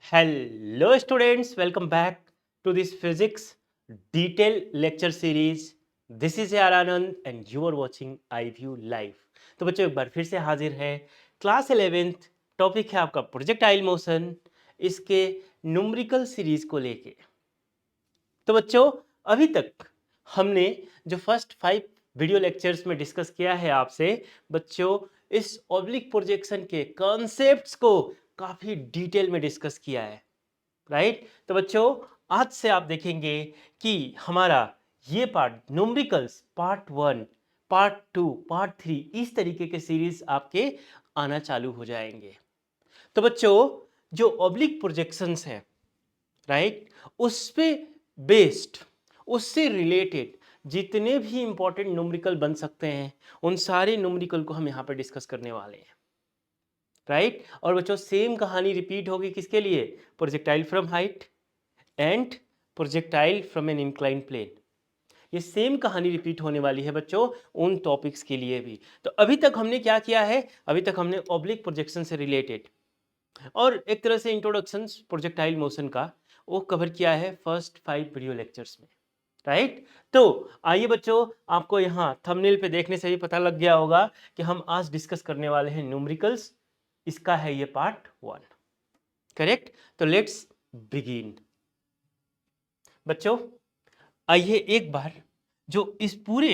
Hello students, welcome back to this physics detailed lecture series. This is यार आनंद and you are watching iView live. तो बच्चों एक बार फिर से हाजिर है क्लास 11th टॉपिक है आपका प्रोजेक्टाइल मोशन इसके न्यूमेरिकल सीरीज को लेके। तो बच्चों अभी तक हमने जो फर्स्ट 5 वीडियो लेक्चर्स में डिस्कस किया है आपसे बच्चों इस ऑब्लिक प्रोजेक्शन के कॉन्सेप्ट्स को काफी डिटेल में डिस्कस किया है, राइट। तो बच्चों आज से आप देखेंगे कि हमारा ये part numericals part 1 part 2 part 3 इस तरीके के सीरीज आपके आना चालू हो जाएंगे। तो बच्चों जो ऑब्लिक प्रोजेक्शंस हैं, राइट, उस पे बेस्ड उससे रिलेटेड जितने भी इंपॉर्टेंट न्यूमेरिकल बन सकते हैं उन सारे न्यूमेरिकल को हम यहाँ पर डिस्कस करने वाले हैं, राइट। और बच्चों सेम कहानी रिपीट होगी किसके लिए, projectile from height and projectile from an inclined plane. ये सेम कहानी रिपीट होने वाली है बच्चों उन टॉपिक्स के लिए भी। तो अभी तक हमने क्या किया है, अभी तक हमने ऑब्लिक प्रोजेक्शन से रिलेटेड और एक तरह से इंट्रोडक्शन प्रोजेक्टाइल मोशन का वो कवर किया है फर्स्ट 5 वीडियो लेक्चर्स में, राइट। तो आइए बच्चों आपको यहाँ थंबनेल पे देखने से ही पता लग गया होगा कि हम आज डिस्कस करने वाले हैं न्यूमेरिकल्स। इसका है ये पार्ट 1, करेक्ट। तो लेट्स बिगिन। बच्चों आइए एक बार जो इस पूरे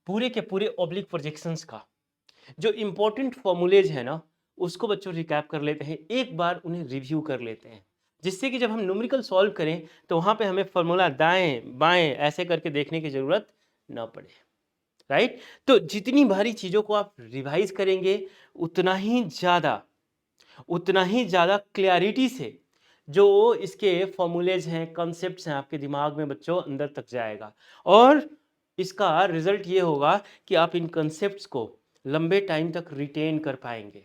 पूरे के पूरे ऑब्लिक प्रोजेक्शंस का जो इंपॉर्टेंट फॉर्मूलेज है ना उसको बच्चों रिकैप कर लेते हैं, एक बार उन्हें रिव्यू कर लेते हैं, जिससे कि जब हम न्यूमेरिकल सॉल्व करें तो वहां पे हमें फॉर्मूला दाएं बाएं ऐसे करके देखने की जरूरत ना पड़े, राइट। तो जितनी भारी चीजों को आप रिवाइज करेंगे उतना ही ज़्यादा क्लैरिटी से जो इसके फॉर्मूलेज हैं कॉन्सेप्ट्स हैं आपके दिमाग में बच्चों अंदर तक जाएगा और इसका रिजल्ट ये होगा कि आप इन कॉन्सेप्ट्स को लंबे टाइम तक रिटेन कर पाएंगे,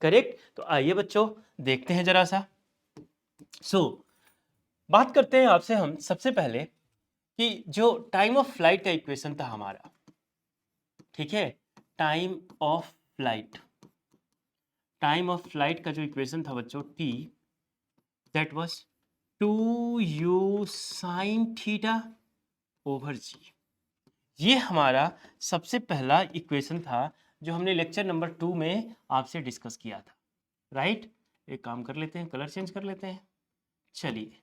करेक्ट। तो आइए बच्चों देखते हैं जरा सा। बात करते हैं आपसे हम सबसे पहले कि जो टाइम ऑफ फ्लाइट का इक्वेशन था हमारा, ठीक है, टाइम ऑफ फ्लाइट का जो इक्वेशन था बच्चों T that was 2u sin theta over जी। ये हमारा सबसे पहला इक्वेशन था जो हमने लेक्चर नंबर 2 में आपसे डिस्कस किया था, राइट। एक काम कर लेते हैं, कलर चेंज कर लेते हैं। चलिए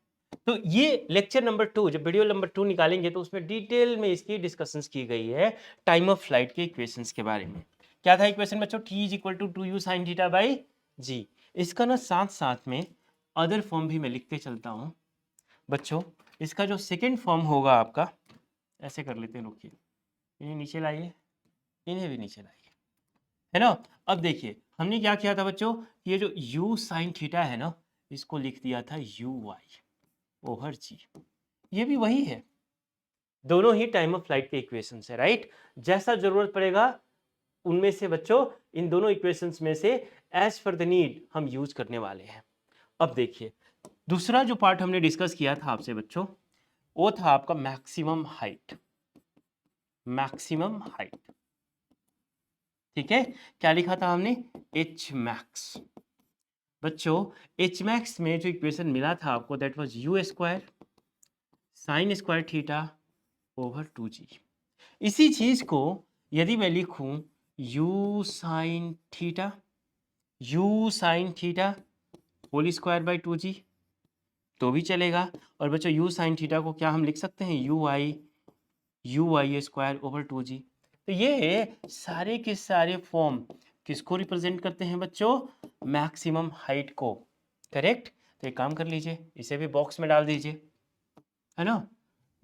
तो ये लेक्चर नंबर 2 जब वीडियो नंबर 2 निकालेंगे तो उसमें डिटेल में इसकी डिस्कशंस की गई है टाइम ऑफ फ्लाइट के इक्वेशंस के बारे में। क्या था इक्वेशन बच्चों, t is equal to 2u sin theta by G. इसका ना साथ साथ में अदर फॉर्म भी मैं लिखते चलता हूँ बच्चों। इसका जो सेकेंड फॉर्म होगा आपका, ऐसे कर लेते हैं, रुकिए, इन्हें नीचे लाइए, इन्हें भी नीचे लाइए, है ना। अब देखिए हमने क्या किया था बच्चों, ये जो u sin थीटा है ना इसको लिख दिया था uy ओवर जी। ये भी वही है, दोनों ही टाइम ऑफ फ्लाइट के इक्वेशंस है, राइट। जैसा जरूरत पड़ेगा उनमें से बच्चों इन दोनों इक्वेशंस में से एज पर द नीड हम यूज करने वाले हैं। अब देखिए दूसरा जो पार्ट हमने डिस्कस किया था आपसे बच्चों वो था आपका मैक्सिमम हाइट, ठीक है। क्या लिखा था हमने, एच मैक्स। बच्चों एच मैक्स में जो इक्वेशन मिला था आपको that was you square sine square theta over 2g। इसी चीज को यदि मैं लिखूं u sine theta whole square by 2g तो भी चलेगा। और बच्चों यू साइन थीटा को क्या हम लिख सकते हैं, you Y square over 2g। तो ये सारे के सारे फॉर्म किसको रिप्रेजेंट करते हैं बच्चों, मैक्सिमम हाइट को, करेक्ट। तो एक काम कर लीजिए, इसे भी बॉक्स में डाल दीजिए, है ना।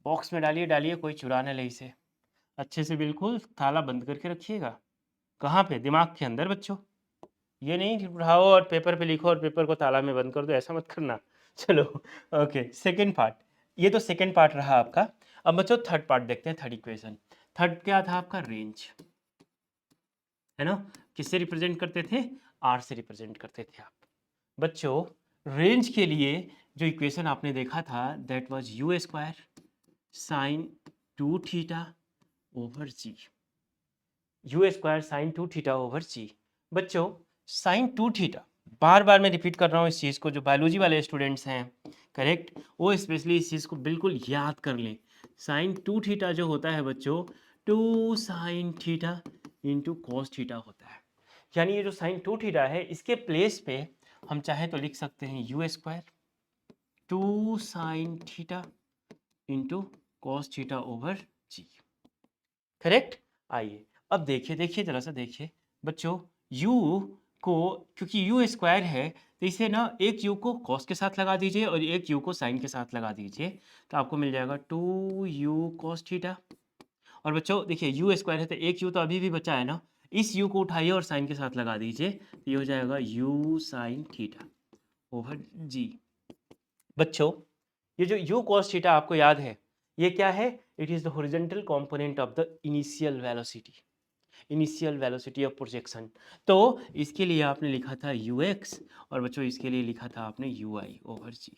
बॉक्स में डालिए डालिए, कोई चुरा ना ले इसे, अच्छे से बिल्कुल ताला बंद करके रखिएगा। कहाँ पे, दिमाग के अंदर बच्चों। ये नहीं उठाओ और पेपर पे लिखो और पेपर को ताला में बंद कर दो, ऐसा मत करना। चलो ओके, सेकेंड पार्ट, ये तो सेकेंड पार्ट रहा आपका। अब बच्चों थर्ड पार्ट देखते हैं, थर्ड इक्वेशन। थर्ड क्या था आपका, रेंज, है ना। किससे रिप्रेजेंट करते थे, आर से रिप्रेजेंट करते थे आप। बच्चों रेंज के लिए जो इक्वेशन आपने देखा था that was you square sine 2 theta over ji, you square sine 2 theta over जी। बच्चों साइन 2 थीटा बार बार मैं रिपीट कर रहा हूँ इस चीज़ को, जो बायोलॉजी वाले स्टूडेंट्स हैं करेक्ट, वो स्पेशली इस चीज़ को बिल्कुल याद कर लें। साइन 2 थीटा जो होता है बच्चों, 2 sine theta into cos theta होता है। यानी ये जो साइन 2 थीटा है, इसके प्लेस पे हम चाहे तो लिख सकते हैं u square 2 sine theta into cos theta over g. Correct. आइए अब देखिए, देखिए जरा सा देखिए बच्चों, u को, क्योंकि u स्क्वायर है तो इसे ना एक u को cos के साथ लगा दीजिए और एक u को sin के साथ लगा दीजिए, तो आपको मिल जाएगा 2u cos थीटा। और बच्चों देखिए u स्क्वायर है तो एक u तो अभी भी बचा है ना, इस u को उठाइए और sin के साथ लगा दीजिए, तो ये हो जाएगा u sin थीटा ओवर जी। बच्चों ये जो u cos थीटा आपको याद है, ये क्या है? It is the horizontal component of the initial velocity, initial velocity of projection. तो इसके लिए आपने लिखा था ux और बच्चों इसके लिए लिखा था आपने ui ओवर जी।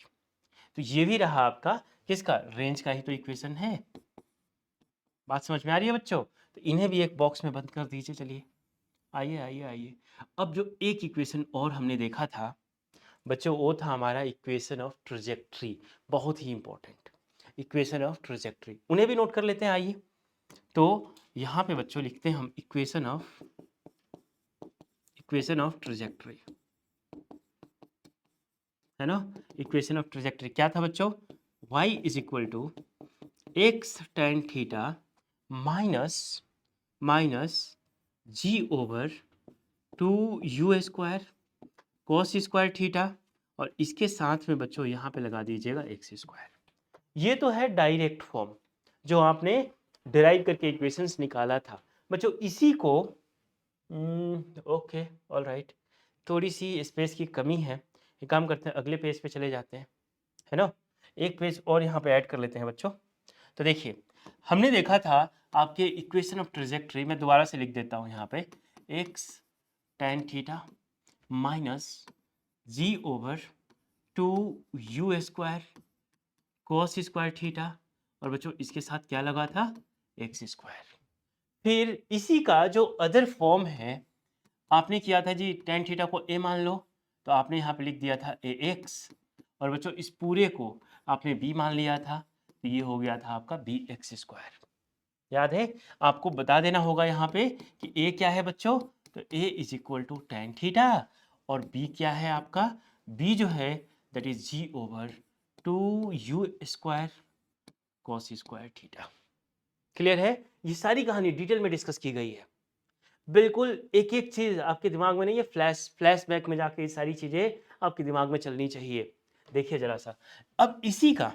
तो ये भी रहा आपका किसका, रेंज का ही तो इक्वेशन है। बात समझ में आ रही है बच्चों? तो इन्हें भी एक बॉक्स में बंद कर दीजिए। चलिए आइए आइए आइए, अब जो एक इक्वेशन और हमने देखा था बच्चों, वो था हमारा इक्वेशन ऑफ ट्रेजेक्ट्री, बहुत ही इंपॉर्टेंट इक्वेशन ऑफ ट्रेजेक्ट्री। उन्हें भी नोट कर लेते हैं। आइए तो यहाँ पे बच्चों लिखते हैं हम इक्वेशन ऑफ ट्रेजेक्ट्री, है ना। इक्वेशन ऑफ ट्रेजेक्ट्री क्या था बच्चों, y is equal to x tan theta minus minus ji over 2u square cos square theta, और इसके साथ में बच्चों यहाँ पे लगा दीजिएगा एक्स स्क्वायर। ये तो है डायरेक्ट फॉर्म जो आपने डिराइव करके इक्वेशंस निकाला था बच्चों। इसी को ओके ऑल राइट, थोड़ी सी स्पेस की कमी है, एक काम करते हैं अगले पेज पे चले जाते हैं, है ना। एक पेज और यहाँ पे ऐड कर लेते हैं बच्चों। तो देखिए हमने देखा था आपके इक्वेशन ऑफ ट्रेजेक्ट्री, मैं दोबारा से लिख देता हूँ यहाँ पे, एक्स टेन थीटा माइनस जी over 2u square cos square theta, और बच्चों इसके साथ क्या लगा था, एक्स स्क्वायर। फिर इसी का जो अदर फॉर्म है, आपने किया था जी टेन थीटा को ए मान लो, तो आपने यहाँ पे लिख दिया था ए एक्स, और बच्चों इस पूरे को आपने बी मान लिया था, तो ये हो गया था आपका बी एक्स स्क्वायर। याद है आपको बता देना होगा यहाँ पे कि ए क्या है बच्चों, तो A is equal to tan theta, और बी क्या है आपका, बी जो है that is G over 2u square cos square theta. Clear है? ये सारी कहानी डिटेल में डिस्कस की गई है, बिल्कुल एक एक चीज आपके दिमाग में नहीं है, फ्लैशबैक में जाके ये सारी चीजें आपके दिमाग में चलनी चाहिए। देखिए जरा सा, अब इसी का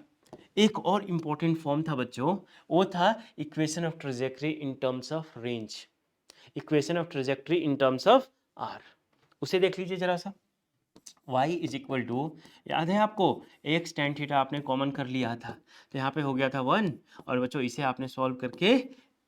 एक और इम्पोर्टेंट फॉर्म था बच्चों, वो था equation of trajectory in terms of range, equation of trajectory in terms of R. उसे देख लीजिए जरा सा, y इज इक्वल टू, याद है आपको एक्स टेन थीटा आपने कॉमन कर लिया था, तो यहाँ पे हो गया था 1, और बच्चों इसे आपने सॉल्व करके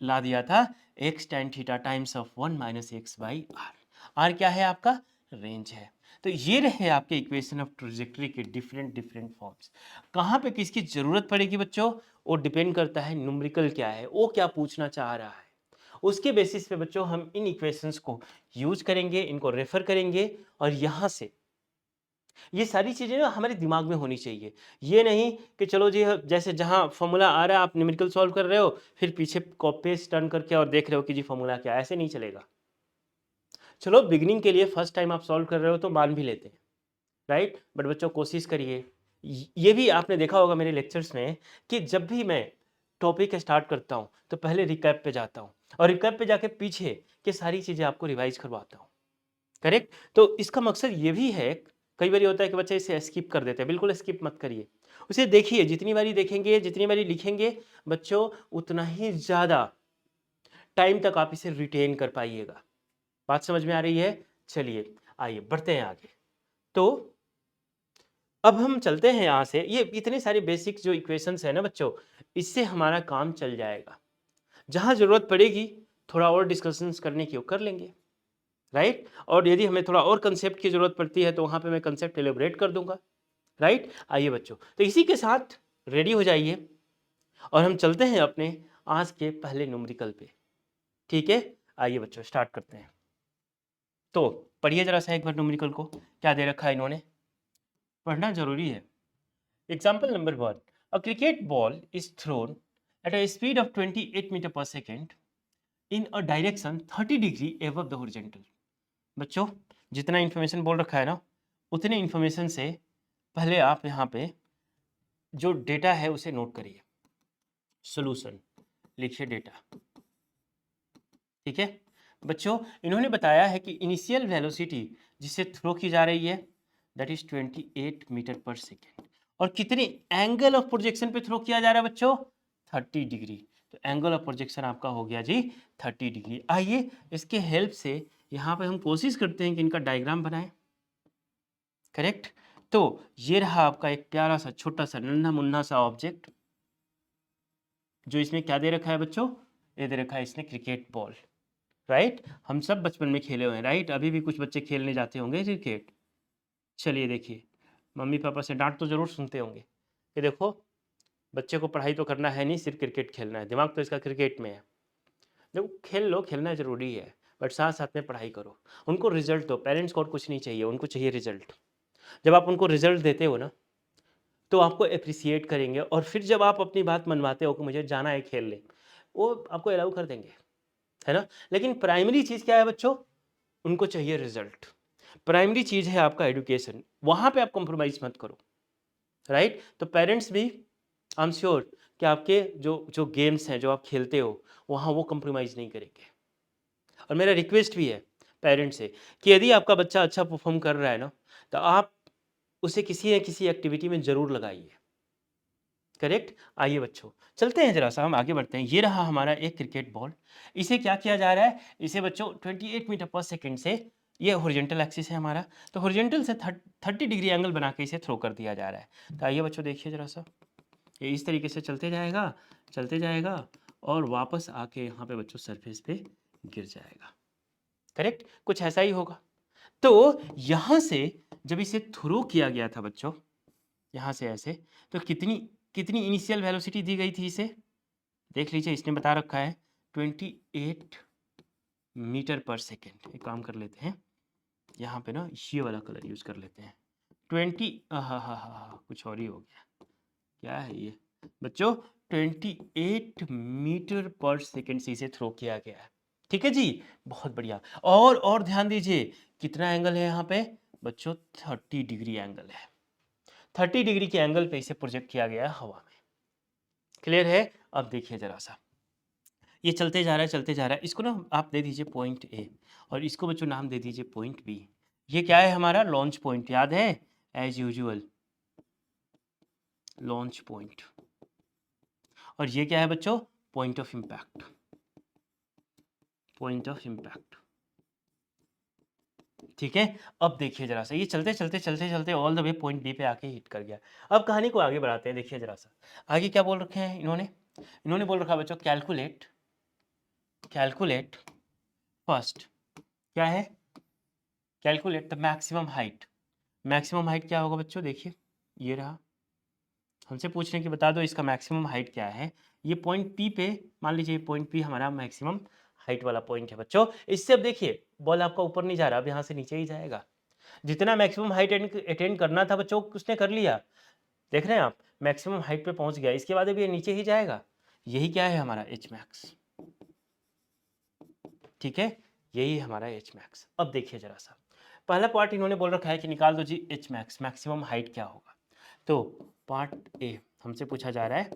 ला दिया था x tan theta times of 1 minus x by R. R क्या है आपका, रेंज है। तो ये रहे आपके इक्वेशन ऑफ ट्रेजेक्ट्री के डिफरेंट डिफरेंट फॉर्म्स। कहाँ पे किसकी जरूरत पड़ेगी बच्चों, वो डिपेंड करता है न्यूमेरिकल क्या है, वो क्या पूछना चाह रहा है, उसके बेसिस पे बच्चों हम इन इक्वेशंस को यूज करेंगे, इनको रेफर करेंगे, और यहाँ से ये सारी चीज़ें ना हमारे दिमाग में होनी चाहिए। ये नहीं कि चलो जी जैसे जहाँ फॉर्मूला आ रहा है आप न्यूमेरिकल सॉल्व कर रहे हो, फिर पीछे कॉपी पेस्ट टर्न करके और देख रहे हो कि जी फॉर्मूला क्या है, ऐसे नहीं चलेगा। चलो बिगिनिंग के लिए फर्स्ट टाइम आप सॉल्व कर रहे हो तो मान भी लेते हैं, राइट, बट बच्चों कोशिश करिए। ये भी आपने देखा होगा मेरे लेक्चर्स में कि जब भी मैं टॉपिक स्टार्ट करता हूँ तो पहले रिकैप पे जाता हूँ, और रिकैप पे जाके पीछे के सारी चीज़ें आपको रिवाइज करवाता हूँ। करेक्ट। तो इसका मकसद ये भी है, कई बार होता है कि बच्चे इसे स्किप कर देते हैं, बिल्कुल स्किप मत करिए, उसे देखिए, जितनी बारी देखेंगे जितनी बारी लिखेंगे बच्चों, उतना ही ज़्यादा टाइम तक आप इसे रिटेन कर पाइएगा। बात समझ में आ रही है? चलिए आइए बढ़ते हैं आगे। तो अब हम चलते हैं यहाँ से, ये इतने सारे बेसिक जो इक्वेशंस है ना बच्चों, इससे हमारा काम चल जाएगा। जहाँ ज़रूरत पड़ेगी थोड़ा और डिस्कशंस करने की वो कर लेंगे, राइट। और यदि हमें थोड़ा और कंसेप्ट की जरूरत पड़ती है तो वहाँ पे मैं कंसेप्ट एलिब्रेट कर दूंगा, राइट। आइए बच्चों, तो इसी के साथ रेडी हो जाइए और हम चलते हैं अपने आज के पहले न्यूमेरिकल पे, ठीक है। आइए बच्चों स्टार्ट करते हैं। तो पढ़िए जरा सा एक बार न्यूमेरिकल को, क्या दे रखा है इन्होंने, पढ़ना जरूरी है। Example number 1, a cricket ball is thrown at a speed of 28 metre per second in a direction 30 degree above the horizontal. बच्चों जितना इन्फॉर्मेशन बोल रखा है ना, उतने इन्फॉर्मेशन से पहले आप यहाँ पे जो डेटा है उसे नोट करिए। सॉल्यूशन लिखिए डेटा, ठीक है बच्चों। इन्होंने बताया है कि इनिशियल वेलोसिटी जिसे थ्रो की जा रही है that is 28 metre per second, और कितने एंगल ऑफ प्रोजेक्शन पे थ्रो किया जा रहा है बच्चों, 30 डिग्री। तो एंगल ऑफ प्रोजेक्शन आपका हो गया जी 30 डिग्री। आइए इसके हेल्प से यहाँ पे हम कोशिश करते हैं कि इनका डायग्राम बनाएं। करेक्ट। तो ये रहा आपका एक प्यारा सा छोटा सा नन्हा मुन्ना सा ऑब्जेक्ट, जो इसमें क्या दे रखा है बच्चों, ये दे रखा है इसने क्रिकेट बॉल। राइट, हम सब बचपन में खेले हुए हैं। राइट, अभी भी कुछ बच्चे खेलने जाते होंगे क्रिकेट। चलिए देखिए, मम्मी पापा से डांट तो जरूर सुनते होंगे कि देखो बच्चे को पढ़ाई तो करना है नहीं, सिर्फ क्रिकेट खेलना है, दिमाग तो इसका क्रिकेट में है। देखो खेल लो, खेलना जरूरी है, बट साथ साथ में पढ़ाई करो। उनको रिजल्ट दो, पेरेंट्स को और कुछ नहीं चाहिए, उनको चाहिए रिजल्ट। जब आप उनको रिजल्ट देते हो ना, तो आपको अप्रिसिएट करेंगे, और फिर जब आप अपनी बात मनवाते हो कि मुझे जाना है खेलने, वो आपको अलाउ कर देंगे, है ना। लेकिन प्राइमरी चीज़ क्या है बच्चों, उनको चाहिए रिजल्ट। प्राइमरी चीज़ है आपका एजुकेशन, वहाँ पे आप कॉम्प्रोमाइज़ मत करो। राइट, तो पेरेंट्स भी आई एम श्योर कि आपके जो जो गेम्स हैं जो आप खेलते हो वहाँ वो कॉम्प्रोमाइज़ नहीं करेंगे। और मेरा रिक्वेस्ट भी है पेरेंट्स से कि यदि आपका बच्चा अच्छा परफॉर्म कर रहा है ना, तो आप उसे किसी न किसी एक्टिविटी में ज़रूर लगाइए। करेक्ट। आइए बच्चों चलते हैं, जरा सा हम आगे बढ़ते हैं। ये रहा हमारा एक क्रिकेट बॉल। इसे क्या किया जा रहा है, इसे बच्चों 28 मीटर पर सेकेंड से, ये हॉरिजॉन्टल एक्सिस है हमारा, तो हॉरिजॉन्टल से 30 डिग्री एंगल बना के इसे थ्रो कर दिया जा रहा है। तो आइए बच्चों देखिए जरा सा, ये इस तरीके से चलते जाएगा और वापस आके यहाँ पे बच्चों सरफेस पे गिर जाएगा। करेक्ट, कुछ ऐसा ही होगा। तो यहाँ से जब इसे थ्रो किया गया था बच्चों, यहाँ से ऐसे, तो कितनी कितनी इनिशियल वेलोसिटी दी गई थी इसे, देख लीजिए, इसने बता रखा है 28 मीटर पर सेकेंड। एक काम कर लेते हैं, यहाँ पे ना ये वाला कलर यूज कर लेते हैं, 20, हाँ कुछ और ही हो गया, क्या है ये बच्चों, 28 मीटर पर सेकेंड से इसे थ्रो किया गया है। ठीक है जी, बहुत बढ़िया। और ध्यान दीजिए कितना एंगल है यहाँ पे बच्चों, 30 डिग्री एंगल है। 30 डिग्री के एंगल पे इसे प्रोजेक्ट किया गया है हवा में। क्लियर है। अब देखिए जरा सा, ये चलते जा रहा है, इसको ना आप दे दीजिए पॉइंट ए, और इसको बच्चों नाम दे दीजिए पॉइंट बी। ये क्या है हमारा, लॉन्च पॉइंट, याद है, एज यूजुअल लॉन्च पॉइंट। और ये क्या है बच्चों, point of impact, point of impact. ठीक है। अब देखिए जरा सा, ये चलते all the way point B पे आके हिट कर गया। अब कहानी को आगे बढ़ाते हैं, देखिए जरा सा आगे क्या बोल रखे हैं इन्होंने बोल रखा है बच्चों, कैलकुलेट फर्स्ट, क्या है, calculate the maximum height. Maximum height क्या होगा बच्चों, देखिए ये रहा, हमसे पूछ रहे हैं कि बता दो इसका मैक्सिमम हाइट क्या है। ये पॉइंट पी पे, मान लीजिए पॉइंट पी हमारा मैक्सिमम हाइट वाला पॉइंट है बच्चों। इससे अब देखिए बॉल आपका ऊपर नहीं जा रहा, अब यहाँ से नीचे ही जाएगा। जितना मैक्सिमम हाइट अटेंड करना था बच्चों उसने कर लिया, देख रहे हैं आप, मैक्सिमम हाइट पे पहुंच गया। इसके बाद अब ये नीचे ही जाएगा, यही क्या है हमारा एच मैक्स। ठीक है, यही हमारा एच मैक्स। अब देखिए जरा सा, पहला पार्ट इन्होंने बोल रखा है कि निकाल दो जी एच मैक्स, मैक्सिमम हाइट क्या होगा। तो पार्ट ए हमसे पूछा जा रहा है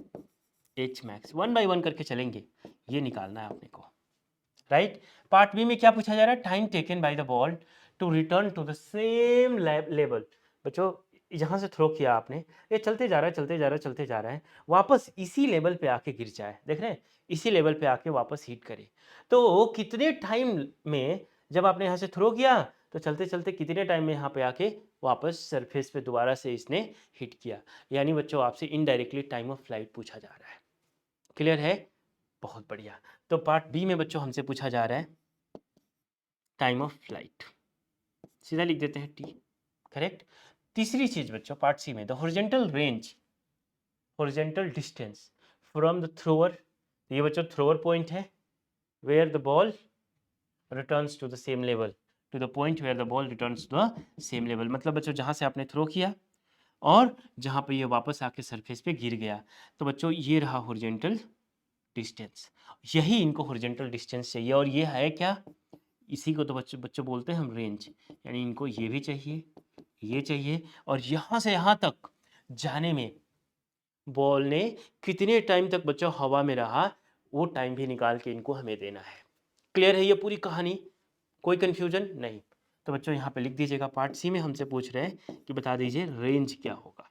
एच मैक्स, 1 बाय 1 करके चलेंगे, ये निकालना है अपने को। राइट, पार्ट बी में क्या पूछा जा रहा है, time taken by the ball to return to the same level. बच्चों जहां से थ्रो किया आपने, ये चलते जा रहा है, वापस इसी लेवल पे आके गिर जाए, देख रहे हैं, इसी लेवल पे आके वापस हिट करे। तो कितने टाइम में, जब आपने यहाँ से थ्रो किया तो चलते चलते कितने टाइम में यहाँ पे आके वापस सरफेस पे दोबारा से इसने हिट किया। यानी बच्चों आपसे इनडायरेक्टली टाइम ऑफ फ्लाइट पूछा जा रहा है। क्लियर है, बहुत बढ़िया। तो पार्ट बी में बच्चों हमसे पूछा जा रहा है टाइम ऑफ फ्लाइट, सीधा लिख देते हैं टी। करेक्ट। तीसरी चीज बच्चों पार्ट सी में, the horizontal range, horizontal distance from the thrower, ये बच्चों थ्रोअर पॉइंट है, where the ball returns to the same level, to the point where the ball returns to the same level. मतलब बच्चों जहाँ से आपने throw किया और जहाँ पे ये वापस आके सरफेस पे गिर गया, तो बच्चों ये रहा हॉरिजॉन्टल डिस्टेंस। यही इनको हॉरिजॉन्टल डिस्टेंस चाहिए, और ये है क्या, इसी को तो बच्चों बच्चों बोलते हैं हम रेंज। यानी इनको ये भी चाहिए, ये चाहिए, और यहाँ से यहाँ तक जाने में बॉल ने कितने टाइम तक बच्चों हवा में रहा, वो टाइम भी निकाल के इनको हमें देना है। क्लियर है ये पूरी कहानी, कोई कंफ्यूजन नहीं? तो बच्चों यहाँ पे लिख दीजिएगा, पार्ट सी में हमसे पूछ रहे हैं कि बता दीजिए रेंज क्या होगा।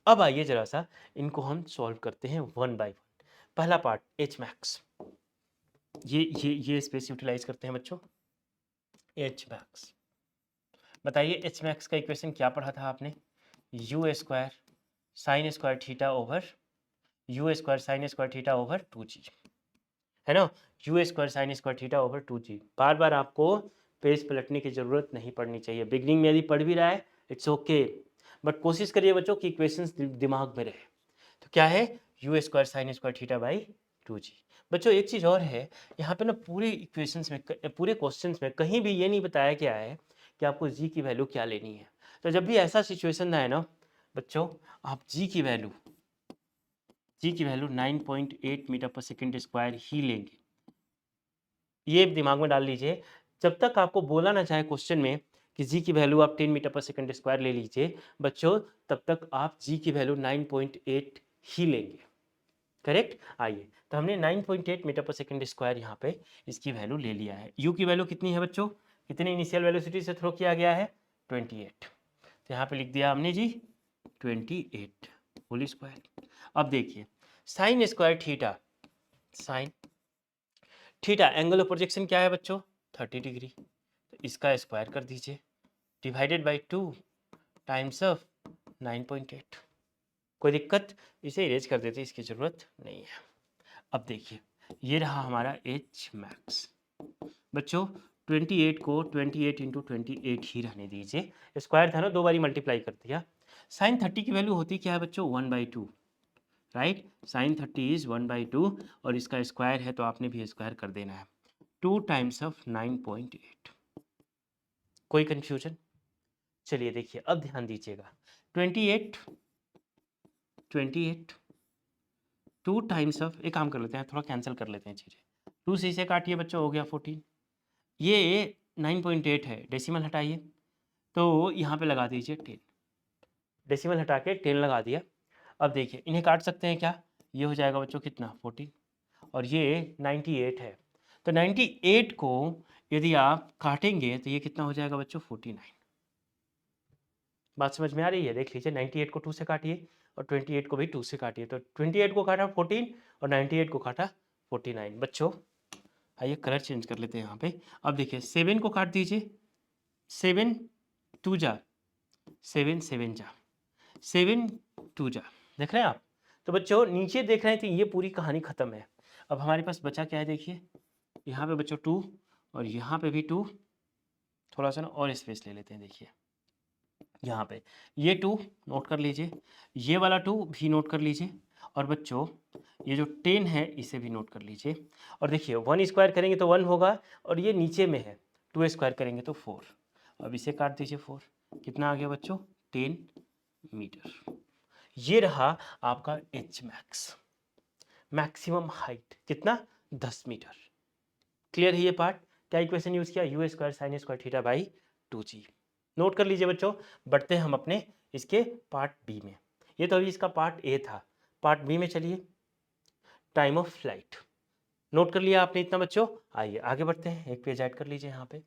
अब आइए जरा सा इनको हम सॉल्व करते हैं वन बाय वन। पहला पार्ट एच मैक्स, ये स्पेस यूटिलाइज करते हैं बच्चों। एच मैक्स, बताइए एच मैक्स का इक्वेशन क्या पढ़ा था आपने? You square sine square theta over U square sine square theta over 2g, है ना? You square sine square theta over 2g। बार बार आपको पेज पलटने की जरूरत नहीं पड़नी चाहिए। बिगनिंग में यदि पढ़ भी रहा है इट्स ओके, बट कोशिश करिए बच्चों कि इक्वेशंस दिमाग में रहे। तो क्या है? U square sine square theta by 2g। बच्चों एक चीज़ और है, यहाँ पे ना पूरे इक्वेशंस में, पूरे क्वेश्चंस में कहीं भी ये नहीं बताया गया है कि आपको g की वैल्यू क्या लेनी है। तो जब भी ऐसा सिचुएशन आए ना बच्चों, आप g की value 9.8 metre per second square ही लेंगे। ये दिमाग में डाल लीजिए, जब तक आपको बोला ना चाहे क्वेश्चन में कि जी की वैल्यू आप 10 मीटर पर सेकंड स्क्वायर ले लीजिए बच्चों, तब तक आप जी की वैल्यू 9.8 ही लेंगे। करेक्ट? आइए, तो हमने 9.8 मीटर पर सेकंड स्क्वायर यहाँ पे इसकी वैल्यू ले लिया है। यू की वैल्यू कितनी है बच्चों? कितनी इनिशियल वेलोसिटी से थ्रो किया गया है? 28। तो यहाँ पे लिख दिया हमने जी 28 होल स्क्वायर। अब देखिए sine square theta, sine theta angle of projection क्या है बच्चों? 30 डिग्री। तो इसका स्क्वायर कर दीजिए, डिवाइडेड बाई 2 टाइम्स ऑफ 9.8। कोई दिक्कत? इसे इरेज कर देते, इसकी ज़रूरत नहीं है। अब देखिए ये रहा हमारा एच मैक्स। बच्चों 28 को 28 इंटू 28 ही रहने दीजिए, स्क्वायर था ना, दो बारी मल्टीप्लाई कर दिया। साइन 30 की वैल्यू होती क्या है बच्चों? 1/2, राइट? साइन 30 इज 1/2, और इसका स्क्वायर है तो आपने भी स्क्वायर कर देना है, 2 टाइम्स ऑफ 9.8। कोई कंफ्यूजन? चलिए देखिए अब ध्यान दीजिएगा, 28 2 टाइम्स ऑफ, एक काम कर लेते हैं, थोड़ा कैंसिल कर लेते हैं चीज़ें। 2 से काटिए बच्चों, हो गया 14। ये 9.8 है, डेसिमल हटाइए, तो यहाँ पे लगा दीजिए 10, डेसिमल हटा के 10 लगा दिया। अब देखिए इन्हें काट सकते हैं क्या? ये हो जाएगा बच्चों कितना? 14, और ये 98 है। तो 98 को यदि आप काटेंगे तो ये कितना हो जाएगा बच्चों? 49। बात समझ में आ रही है? देख लीजिए 98 को 2 से काटिए और 28 को भी 2 से काटिए, तो 28 को काटा 14 और 98 को काटा 49। बच्चों आइए कलर चेंज कर लेते हैं यहाँ पे। अब देखिए 7 को काट दीजिए, 7 2 जा 7 7 जा 7 2 जा, देख रहे हैं आप? तो बच्चों नीचे देख रहे हैं तो ये पूरी कहानी खत्म है। अब हमारे पास बचा क्या है? देखिए यहाँ पे बच्चों 2 और यहाँ पे भी 2, थोड़ा सा ना और स्पेस ले लेते हैं। देखिए यहाँ पे ये 2 नोट कर लीजिए, ये वाला 2 भी नोट कर लीजिए, और बच्चों ये जो 10 है इसे भी नोट कर लीजिए। और देखिए 1 स्क्वायर करेंगे तो 1 होगा, और ये नीचे में है, 2 स्क्वायर करेंगे तो 4। अब इसे काट दीजिए 4, कितना आ गया बच्चों? 10 मीटर। ये रहा आपका एच मैक्स, मैक्सिमम हाइट कितना? 10 मीटर। क्लियर है ये पार्ट? क्या इक्वेशन यूज किया? You square sine square theta by 2g। Note कर लीजिए बच्चों। बढ़ते हैं हम अपने इसके पार्ट बी में। ये तो अभी इसका पार्ट ए था, पार्ट बी में चलिए। टाइम ऑफ फ्लाइट, नोट कर लिया आपने इतना बच्चों? आइए आगे बढ़ते हैं, एक पेज ऐड कर लीजिए यहाँ पे।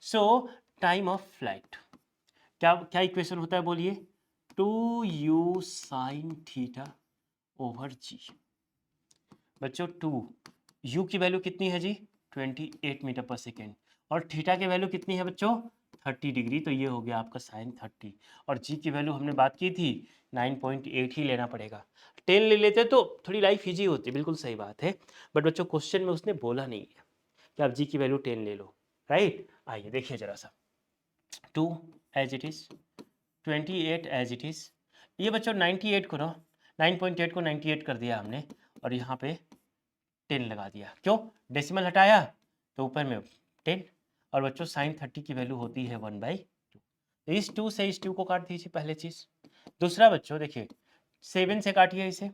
सो टाइम ऑफ फ्लाइट, क्या क्या इक्वेशन होता है बोलिए? 2u साइन थीटा ओवर जी। बच्चों 2, u की वैल्यू कितनी है जी? 28 मीटर पर सेकेंड, और थीटा की वैल्यू कितनी है बच्चों? 30 डिग्री, तो ये हो गया आपका साइन 30। और g की वैल्यू हमने बात की थी 9.8 ही लेना पड़ेगा। 10 ले लेते तो थोड़ी लाइफ ईजी होती, बिल्कुल सही बात है, बट बच्चों क्वेश्चन में उसने बोला नहीं है कि आप g की वैल्यू 10 ले लो, राइट? आइए देखिए जरा सा, 2 as it is, 28 as it is. ये बच्चों 98 को ना, 9.8 को 98 कर दिया हमने, और यहाँ पे 10 लगा दिया। क्यों? डेसिमल हटाया तो ऊपर में 10, और बच्चों साइन 30 की वैल्यू होती है 1/2। तो इस 2 से इस 2 को काट दीजिए, पहले चीज़। दूसरा बच्चों देखिए 7 से काटिए इसे,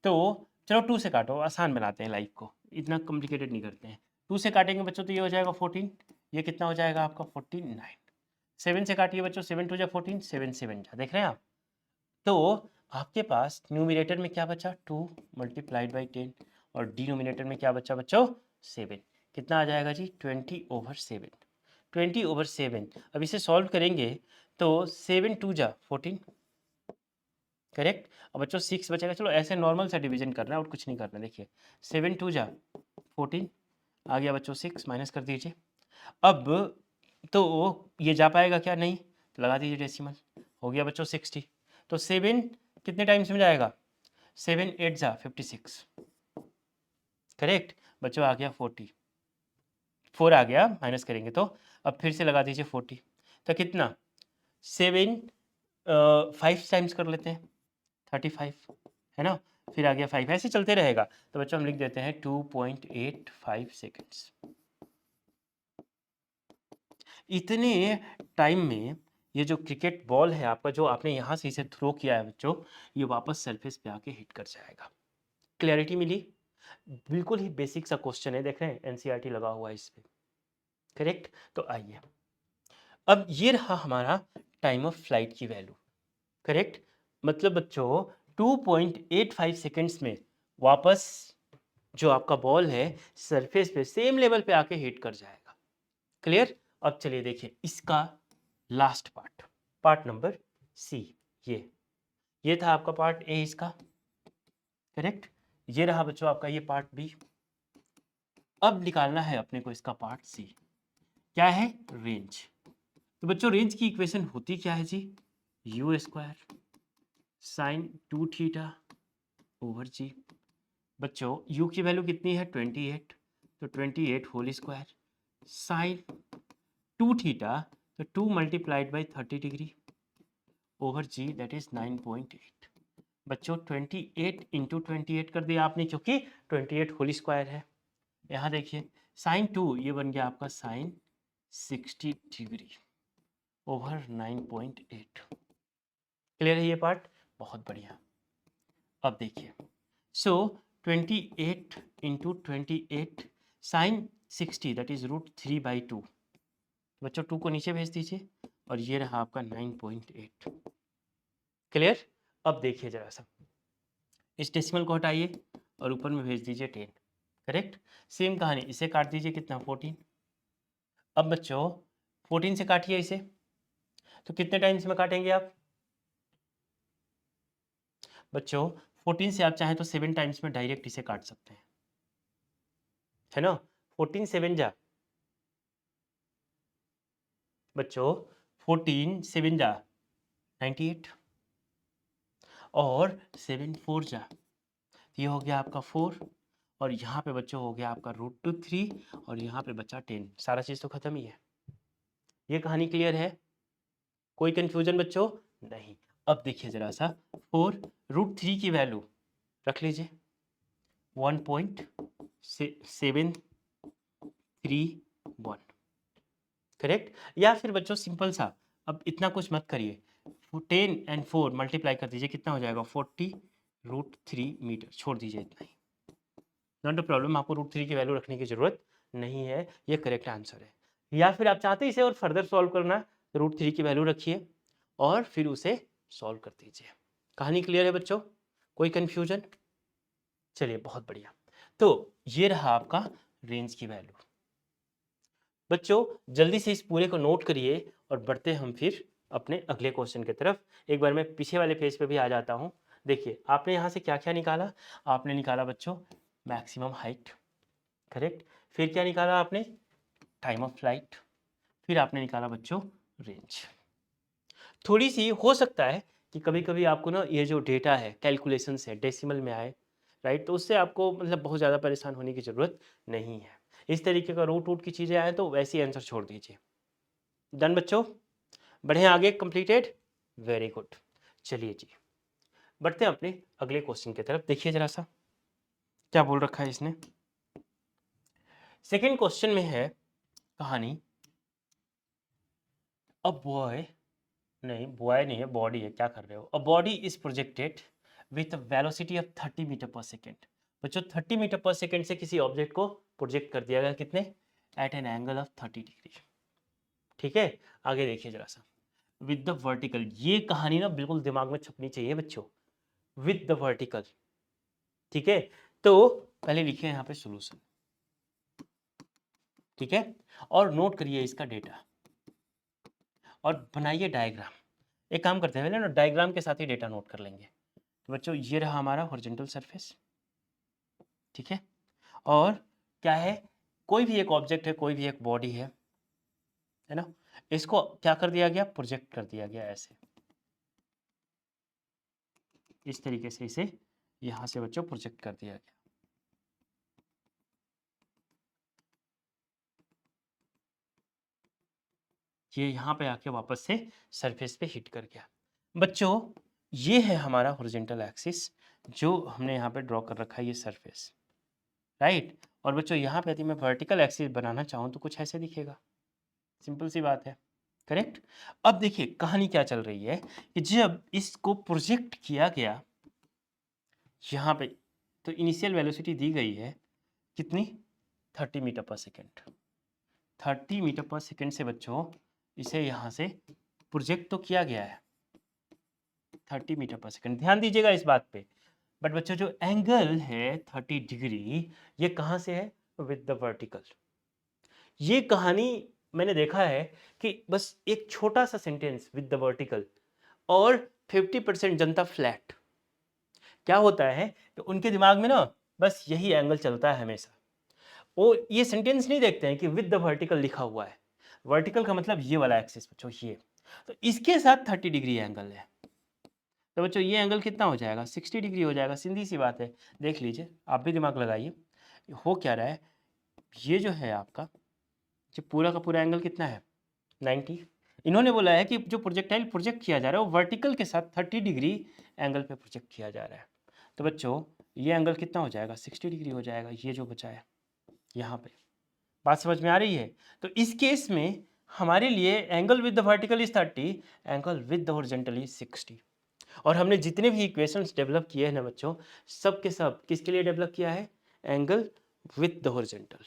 तो चलो 2 से काटो, आसान बनाते हैं लाइफ को, इतना कॉम्प्लिकेटेड नहीं करते हैं। 2 से काटेंगे बच्चों तो ये हो जाएगा 14, ये कितना हो जाएगा आपका 49। 7 से काटिए बच्चों, 7 2 जा 14, 7 7 जा, देख रहे हैं आप। तो आपके पास न्यूमरेटर में क्या बचा 2 मल्टीप्लाइड बाई 10 और डिनोमिनेटर में क्या बचा बच्चों 7। कितना आ जाएगा जी 20/7। 20/7। अब इसे सॉल्व करेंगे तो 7 2 जा 14, करेक्ट। अब बच्चों 6 बचेगा, चलो ऐसे नॉर्मल सा डिवीजन करना है और कुछ नहीं करना। देखिए 7 2 जा 14 आ गया बच्चों, 6 माइनस कर दीजिए। अब तो ये जा पाएगा क्या, नहीं, तो लगा दीजिए डेसिमल, हो गया बच्चों 60। तो 7 कितने टाइम्स में जाएगा, 7 8 जा 56, करेक्ट। बच्चों आ गया 40, 4 आ गया, माइनस करेंगे तो। अब फिर से लगा दीजिए 40, तो कितना 7 5 टाइम्स कर लेते हैं 35, है ना। फिर आ गया 5, ऐसे चलते रहेगा। तो बच्चों हम लिख देते हैं 2.85 सेकेंड्स। इतने टाइम में ये जो क्रिकेट बॉल है आपका, जो आपने यहाँ से इसे थ्रो किया है बच्चों, ये वापस सरफेस पे आके हिट कर जाएगा। क्लैरिटी मिली। बिल्कुल ही बेसिक सा क्वेश्चन है, देख रहे हैं एनसीईआरटी लगा हुआ है इस पे, करेक्ट। तो आइए, अब ये रहा हमारा टाइम ऑफ फ्लाइट की वैल्यू, करेक्ट। मतलब बच्चों 2.85 सेकेंड्स में वापस जो आपका बॉल है सरफेस पे सेम लेवल पे आके हिट कर जाएगा। क्लियर। अब चलिए देखिए इसका last part, part number C. ये था आपका पार्ट ए इसका, करेक्ट। ये रहा बच्चों आपका ये पार्ट बी। अब निकालना है अपने को इसका पार्ट सी। क्या है, रेंज। तो बच्चों रेंज की इक्वेशन होती क्या है जी, you square sine 2 theta over जी। बच्चों u की वैल्यू कितनी है 28, तो 28 होल स्क्वायर साइन 2 थीटा, तो 2 multiplied by 30 degree over g, that is 9.8। बच्चों 28 इंटू 28 कर दिया आपने, क्योंकि 28 होल स्क्वायर है। यहाँ देखिए साइन 2 ये बन गया आपका साइन 60 डिग्री ओवर 9.8। क्लियर है ये पार्ट, बहुत बढ़िया। अब देखिए सो 28 इंटू 28 साइन 60 दैट इज √3/2। बच्चों 2 को नीचे भेज दीजिए और ये रहा आपका 9.8। क्लियर। अब देखिए जरा सा, इस डेसिमल को हटाइए और ऊपर में भेज दीजिए 10, करेक्ट। सेम कहानी, इसे काट दीजिए कितना 14। अब बच्चों 14 से काटिए इसे, तो कितने टाइम्स में काटेंगे आप बच्चों, 14 से आप चाहें तो 7 टाइम्स में डायरेक्ट इसे काट सकते हैं, है ना। 14 7 जा बच्चों, 14 7 जा 98 और 7 4 जा, ये हो गया आपका 4 और यहाँ पे बच्चों हो गया आपका √3 और यहाँ पे बचा 10। सारा चीज़ तो खत्म ही है। ये कहानी क्लियर है, कोई कंफ्यूजन बच्चों नहीं। अब देखिए जरा सा 4 √3 की वैल्यू रख लीजिए 1.731, करेक्ट। या फिर बच्चों सिंपल सा, अब इतना कुछ मत करिए, 10 and 4 मल्टीप्लाई कर दीजिए, कितना हो जाएगा 40 √3 मीटर, छोड़ दीजिए इतना ही, नॉट अ प्रॉब्लम। आपको √3 की वैल्यू रखने की जरूरत नहीं है, ये करेक्ट आंसर है। या फिर आप चाहते इसे और फर्दर सॉल्व करना, √3 की वैल्यू रखिए और फिर उसे सॉल्व कर दीजिए। कहानी क्लियर है बच्चों, कोई कंफ्यूजन। चलिए बहुत बढ़िया। तो ये रहा आपका रेंज की वैल्यू। बच्चों जल्दी से इस पूरे को नोट करिए और बढ़ते हम फिर अपने अगले क्वेश्चन की तरफ। एक बार मैं पीछे वाले पेज पे भी आ जाता हूँ। देखिए आपने यहाँ से क्या क्या निकाला, आपने निकाला बच्चों मैक्सिमम हाइट, करेक्ट। फिर क्या निकाला आपने, टाइम ऑफ फ्लाइट। फिर आपने निकाला बच्चों रेंज। थोड़ी सी हो सकता है कि कभी कभी आपको ना ये जो डेटा है कैलकुलेशन है डेसिमल में आए, राइट, तो उससे आपको मतलब बहुत ज़्यादा परेशान होने की ज़रूरत नहीं है। इस तरीके का रूट वूट की चीज़ें आए तो वैसे ही आंसर छोड़ दीजिए। डन बच्चों, बढ़े आगे, कंप्लीटेड, वेरी गुड। चलिए जी बढ़ते हैं अपने अगले क्वेश्चन की तरफ। देखिए जरा सा क्या बोल रखा है इसने। सेकेंड क्वेश्चन में है कहानी अ बॉय नहीं, बॉय नहीं है, बॉडी है, क्या कर रहे हो? A body is projected with a velocity of 30 metre per second. बच्चों 30 मीटर पर सेकेंड से किसी ऑब्जेक्ट को प्रोजेक्ट कर दिया गया, कितने? At an angle of 30 degree. ठीक है, आगे देखिए जरा सा। विद द वर्टिकल, ये कहानी ना बिल्कुल दिमाग में छपनी चाहिए बच्चों। विद द वर्टिकल, ठीक है। तो पहले लिखिए यहाँ पे सोल्यूशन, ठीक है, और नोट करिए इसका डेटा और बनाइए डायग्राम। एक काम करते हैं पहले ना, डायग्राम के साथ ही डेटा नोट कर लेंगे। तो बच्चों ये रहा हमारा हॉरिजॉन्टल सरफेस, ठीक है। और क्या है, कोई भी एक ऑब्जेक्ट है, कोई भी एक बॉडी है ना, इसको क्या कर दिया गया? प्रोजेक्ट कर दिया गया ऐसे, इस तरीके से इसे यहां से बच्चों प्रोजेक्ट कर दिया गया। ये यहाँ पे आके वापस से सरफेस पे हिट कर गया। बच्चों ये है हमारा हॉरिजॉन्टल एक्सिस जो हमने यहाँ पे ड्रॉ कर रखा है, ये सरफेस, राइट। और बच्चों यहाँ पे यदि मैं वर्टिकल एक्सिस बनाना चाहूँ तो कुछ ऐसे दिखेगा, सिंपल सी बात है, करेक्ट। अब देखिए कहानी क्या चल रही है कि जब इसको प्रोजेक्ट किया गया यहाँ पे, तो इनिशियल वेलोसिटी दी गई है कितनी? 30 metre per second. 30 metre per second से बच्चों इसे यहाँ से प्रोजेक्ट तो किया गया है 30 मीटर पर सेकेंड, ध्यान दीजिएगा इस बात पे। बट बच्चों जो एंगल है 30 डिग्री, ये कहाँ से है? With the vertical. ये कहानी मैंने देखा है कि बस एक छोटा सा सेंटेंस विद द वर्टिकल और 50% जनता फ्लैट, क्या होता है तो उनके दिमाग में ना बस यही एंगल चलता है हमेशा। वो ये सेंटेंस नहीं देखते हैं कि विद द वर्टिकल लिखा हुआ है। वर्टिकल का मतलब ये वाला एक्सिस बच्चों, ये तो इसके साथ 30 डिग्री एंगल है। तो बच्चों ये एंगल कितना हो जाएगा? 60 डिग्री हो जाएगा, सीधी सी बात है। देख लीजिए, आप भी दिमाग लगाइए, हो क्या रहा है, ये जो है आपका, ये पूरा का पूरा एंगल कितना है? 90। इन्होंने बोला है कि जो प्रोजेक्टाइल प्रोजेक्ट किया जा रहा है वो वर्टिकल के साथ 30 डिग्री एंगल पे प्रोजेक्ट किया जा रहा है। तो बच्चों ये एंगल कितना हो जाएगा? 60 डिग्री हो जाएगा, ये जो बचा है यहाँ पे। बात समझ में आ रही है? तो इस केस में हमारे लिए angle with the vertical is 30, angle with the horizontal is 60। और हमने जितने भी इक्वेशंस डेवलप किए हैं ना बच्चों, सब के सब किसके लिए डेवलप किया है? Angle with the horizontal,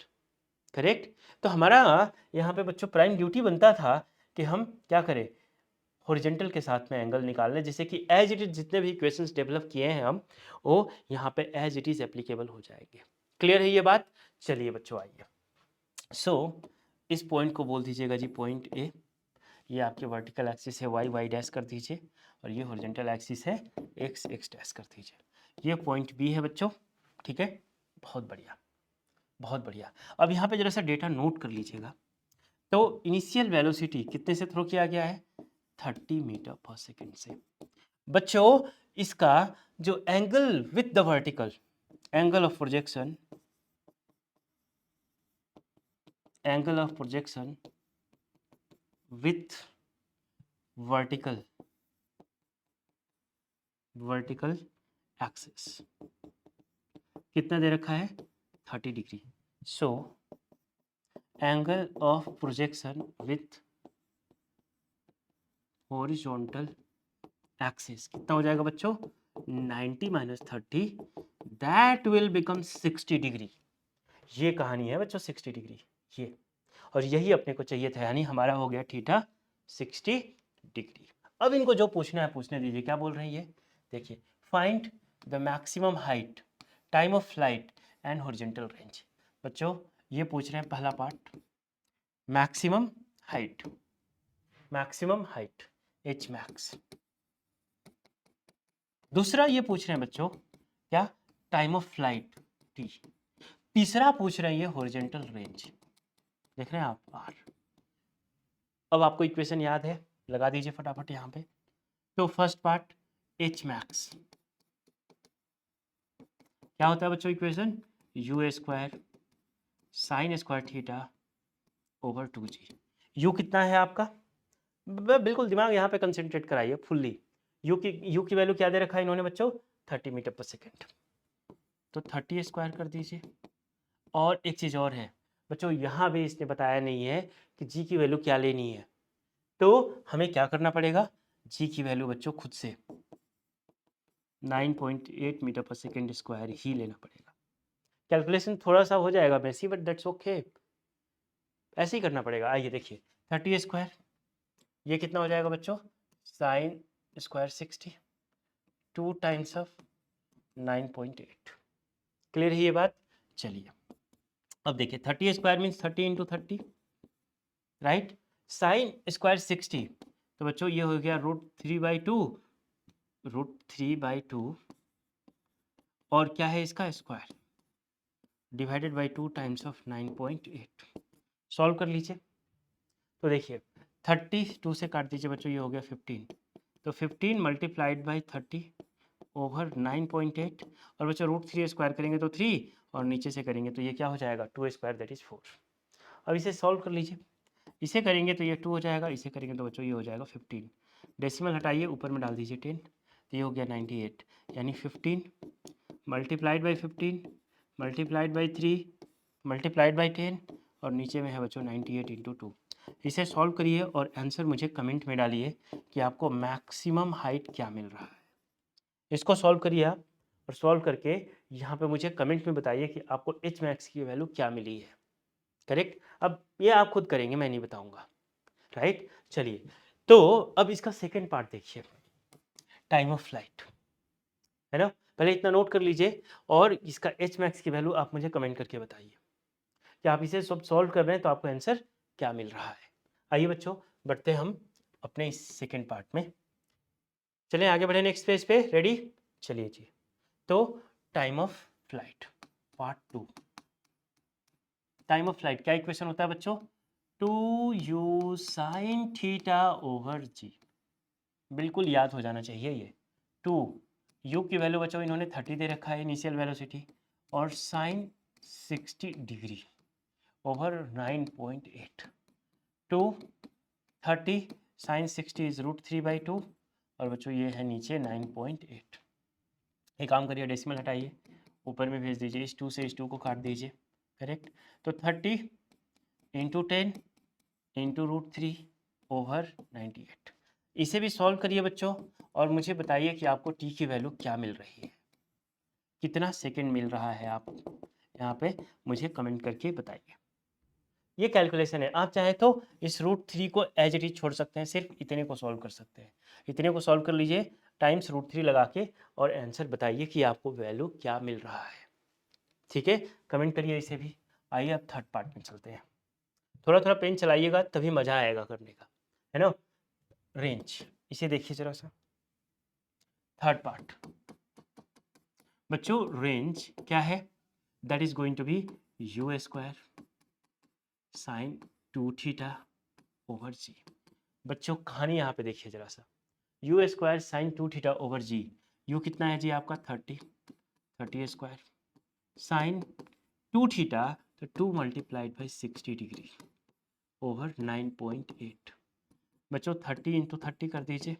correct. तो हमारा यहाँ पे बच्चों प्राइम ड्यूटी बनता था कि हम क्या करें? हॉरिजॉन्टल के साथ में एंगल निकाल लें, जिससे कि एज इट इज जितने भी इक्वेशंस डेवलप किए हैं हम, वो यहाँ पे एज इट इज एप्लीकेबल हो जाएंगे। क्लियर है ये बात? चलिए बच्चों आइए। सो इस पॉइंट को बोल दीजिएगा जी पॉइंट ए। ये आपके वर्टिकल एक्सिस है वाई, वाई डैश कर दीजिए, और ये हॉरिजॉन्टल एक्सिस है एक्स, एक्स डैश कर दीजिए। ये पॉइंट बी है बच्चों, ठीक है। बहुत बढ़िया, बहुत बढ़िया। अब यहाँ पे जरा सा डेटा नोट कर लीजिएगा। तो इनिशियल वेलोसिटी कितने से थ्रो किया गया है? 30 मीटर पर सेकेंड से। बच्चों इसका जो angle with the vertical, angle of projection, angle of projection with vertical, vertical axis कितना दे रखा है? 30 degree. So angle of projection with horizontal axis कितना हो जाएगा बच्चों? 90 minus 30, that will become 60 degree. ये कहानी है बच्चों 60 डिग्री, ये, और यही अपने को चाहिए था, यानी हमारा हो गया थीटा 60 डिग्री। अब इनको जो पूछना है पूछने दीजिए, क्या बोल रही है? देखिए, find the maximum height, time of flight and horizontal range. बच्चों ये पूछ रहे हैं पहला part, maximum height, maximum height H max. दूसरा ये पूछ रहे हैं बच्चों क्या? Time of flight T. तीसरा पूछ रहे हैं ये हॉरिजॉन्टल रेंज, देख रहे हैं आप आर। अब आपको इक्वेशन याद है, लगा दीजिए फटाफट यहाँ पे। तो फर्स्ट पार्ट एच मैक्स क्या होता है बच्चों? Equation you square sine square theta over 2g। You कितना है आपका? बिल्कुल दिमाग यहाँ पे कंसेंट्रेट कराइए फुल्ली। यू की वैल्यू क्या दे रखा है इन्होंने बच्चों? 30 मीटर पर सेकेंड। तो 30 स्क्वायर कर दीजिए। और एक चीज़ और है, बच्चों यहाँ भी इसने बताया नहीं है कि जी की वैल्यू क्या लेनी है, तो हमें क्या करना पड़ेगा, जी की वैल्यू बच्चों खुद से 9.8 मीटर पर सेकेंड स्क्वायर ही लेना पड़ेगा। कैलकुलेशन थोड़ा सा हो जाएगा मैसी, बट दैट्स ओके, ऐसे ही करना पड़ेगा। आइए देखिए, 30 स्क्वायर ये कितना हो जाएगा बच्चों, sine square 60, 2 times of 9.8। Clear है ये बात? चलिए अब देखिए, 30 square means 30 into 30, right. Sine square 60, तो बच्चों ये हो गया √3/2, √3/2, और क्या है इसका square, divided by 2 times of 9.8। Solve कर लीजिए, तो देखिए 30 2 से काट दीजिए बच्चों, ये हो गया 15, तो 15 मल्टीप्लाइड बाई 30 ओवर 9.8, और बच्चों √3 स्क्वायर करेंगे तो 3, और नीचे से करेंगे तो ये क्या हो जाएगा, 2 स्क्वायर दैट इज 4। अब इसे सॉल्व कर लीजिए, इसे करेंगे तो ये 2 हो जाएगा, इसे करेंगे तो बच्चों ये हो जाएगा 15, डेसिमल हटाइए, ऊपर में डाल दीजिए 10, तो ये हो गया 98, यानी 15 multiplied by 15 multiplied by 3 multiplied by 10, और नीचे में है बच्चों 98 इंटू 2। इसे सॉल्व करिए और आंसर मुझे कमेंट में डालिए कि आपको मैक्सिमम हाइट क्या मिल रहा है। इसको सॉल्व करिए आप, और सॉल्व करके यहाँ पे मुझे कमेंट में बताइए कि आपको एच मैक्स की वैल्यू क्या मिली है। करेक्ट? अब ये आप खुद करेंगे, मैं नहीं बताऊंगा, राइट। चलिए, तो अब इसका सेकेंड पार्ट देखिए, टाइम ऑफ फ्लाइट, है ना। पहले इतना नोट कर लीजिए, और इसका एच मैक्स की वैल्यू आप मुझे कमेंट करके बताइए कि आप इसे सब सॉल्व कर रहे हैं तो आपको आंसर क्या मिल रहा है। आइए बच्चों, बढ़ते हम अपने इस सेकेंड पार्ट में, चलें आगे बढ़े नेक्स्ट पेज पे, रेडी? चलिए जी, तो time of flight part 2। Time of flight क्या इक्वेशन होता है बच्चों, 2u साइन थीटा ओवर जी, बिल्कुल याद हो जाना चाहिए ये। 2 u की वैल्यू बच्चों इन्होंने 30 दे रखा है इनिशियल वेलोसिटी, और sine 60 degree over 9.8, 2 30 sine 60 is √3/2, और बच्चों ये है नीचे 9.8। एक काम करिए, डेसिमल हटाइए, ऊपर में भेज दीजिए, इस 2 से इस 2 को काट दीजिए, करेक्ट। तो 30 इंटू 10 इंटू √3 ओवर 98। इसे भी सॉल्व करिए बच्चों, और मुझे बताइए कि आपको टी की वैल्यू क्या मिल रही है, कितना सेकंड मिल रहा है, आप यहाँ पे मुझे कमेंट करके बताइए। ये कैलकुलेशन है, आप चाहे तो इस √3 को एज इट इज छोड़ सकते हैं, सिर्फ इतने को सॉल्व कर सकते हैं। इतने को सॉल्व कर लीजिए टाइम्स √3 लगा के, और आंसर बताइए कि आपको वैल्यू क्या मिल रहा है। ठीक है, कमेंट करिए इसे भी। आइए अब थर्ड पार्ट में चलते हैं, थोड़ा थोड़ा पेन चलाइएगा तभी मज़ा आएगा करने का, है ना। रेंज, इसे देखिए जरा सा, थर्ड पार्ट बच्चों, रेंज क्या है, that is going to be u square sine 2 theta over जी। बच्चों कहानी यहाँ पे देखिए जरा सा, u square sine 2 theta over जी, यू कितना है जी आपका 30 स्क्वायर, साइन 2 थीटा तो 2 मल्टीप्लाइड बाई 60 डिग्री ओवर 9.8। बच्चों 30 इंटू 30 कर दीजिए।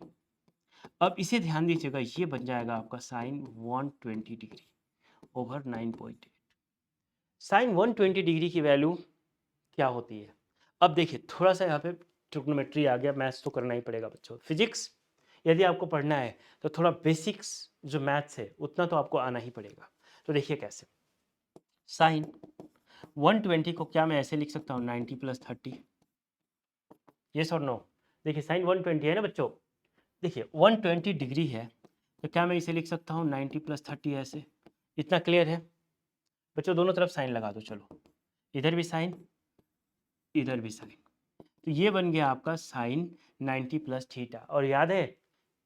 अब इसे ध्यान दीजिएगा, ये बन जाएगा आपका sine 120 degree over 9.8। Sine 120 degree की वैल्यू क्या होती है, अब देखिए थोड़ा सा यहाँ पे ट्रिग्नोमेट्री आ गया, मैथ्स तो करना ही पड़ेगा बच्चों। फिजिक्स यदि आपको पढ़ना है तो थोड़ा बेसिक्स जो मैथ्स है उतना तो आपको आना ही पड़ेगा। तो देखिए कैसे, साइन 120 को क्या मैं ऐसे लिख सकता हूँ, 90 + 30, यस और नो। देखिए साइन 120 है ना बच्चों, देखिए 120 डिग्री है, तो क्या मैं इसे लिख सकता हूँ 90 + 30 ऐसे, इतना क्लियर है बच्चों। दोनों तरफ साइन लगा दो, चलो इधर भी साइन इधर भी साइन, तो ये बन गया आपका साइन 90 + थीटा। और याद है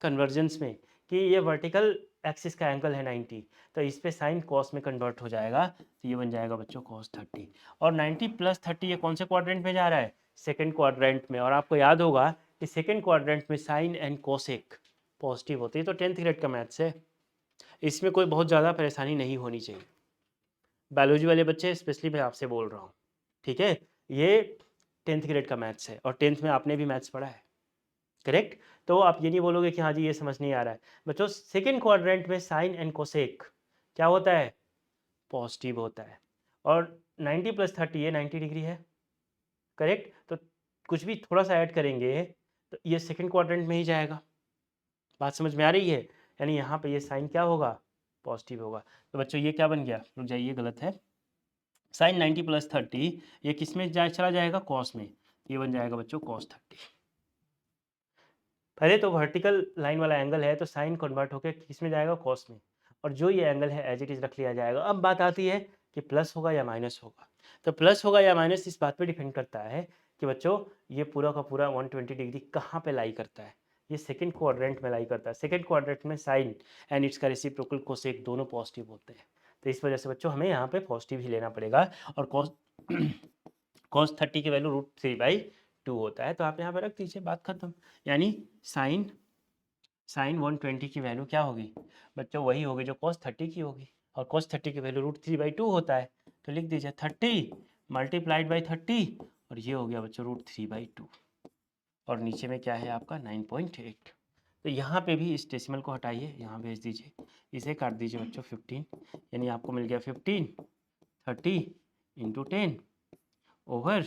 कन्वर्जेंस में कि ये वर्टिकल एक्सिस का एंगल है 90, तो इस पे साइन कॉस में कन्वर्ट हो जाएगा, तो ये बन जाएगा बच्चों cos 30। और 90 + 30 ये कौन से क्वाड्रेंट में जा रहा है, सेकंड क्वाड्रेंट में। और आपको याद होगा कि सेकंड क्वाड्रेंट में साइन एंड कोसेक पॉजिटिव होती है, तो 10th ग्रेड का मैथ्स है, इसमें कोई बहुत ज़्यादा परेशानी नहीं होनी चाहिए। बायोलॉजी वाले बच्चे स्पेशली मैं आपसे बोल रहा हूँ, ठीक है। ये 10th ग्रेड का मैथ्स है, और 10th में आपने भी मैथ्स पढ़ा है, करेक्ट। तो आप ये नहीं बोलोगे कि हाँ जी ये समझ नहीं आ रहा है। बच्चों सेकेंड क्वाड्रेंट में साइन एंड कोसेक क्या होता है, पॉजिटिव होता है। और 90 प्लस 30 ये 90 डिग्री है, करेक्ट। तो कुछ भी थोड़ा सा ऐड करेंगे तो ये सेकंड क्वाड्रेंट में ही जाएगा। बात समझ में आ रही है? यानी यहाँ पे ये साइन क्या होगा, पॉजिटिव होगा। तो बच्चों ये क्या बन गया, रुक जाइए गलत है, साइन 90 प्लस 30 ये किस में चला जाएगा, कॉस में, ये बन जाएगा बच्चों कॉस 30। पहले तो वर्टिकल लाइन वाला एंगल है तो साइन कन्वर्ट होकर किस में जाएगा, कॉस में, और जो ये एंगल है एज इट इज रख लिया जाएगा। अब बात आती है कि प्लस होगा या माइनस होगा। तो प्लस होगा या माइनस इस बात पे डिपेंड करता है कि बच्चों ये पूरा का पूरा 120 डिग्री कहाँ पे लाई करता है। ये सेकंड क्वाड्रेंट में लाई करता है। सेकंड क्वाड्रेंट में साइन एंड इट्स का रेसिप्रोकल कोसेक दोनों पॉजिटिव होते हैं। तो इस वजह से बच्चों हमें यहाँ पे पॉजिटिव ही लेना पड़ेगा। और कॉस कॉस 30 की वैल्यू √3/2 होता है। तो आप यहाँ पे रख दीजिए, बात खत्म। यानी साइन 120 की वैल्यू क्या होगी बच्चों, वही होगी जो cos 30 की होगी। और cos 30 की वैल्यू √3/2 होता है। तो लिख दीजिए 30 मल्टीप्लाइड बाई 30 और ये हो गया बच्चों √3/2। और नीचे में क्या है आपका 9.8। तो यहाँ पे भी इस डेसिमल को हटाइए, यहाँ भेज दीजिए, इसे काट दीजिए बच्चों 15, यानी आपको मिल गया 15 30 इंटू 10 ओवर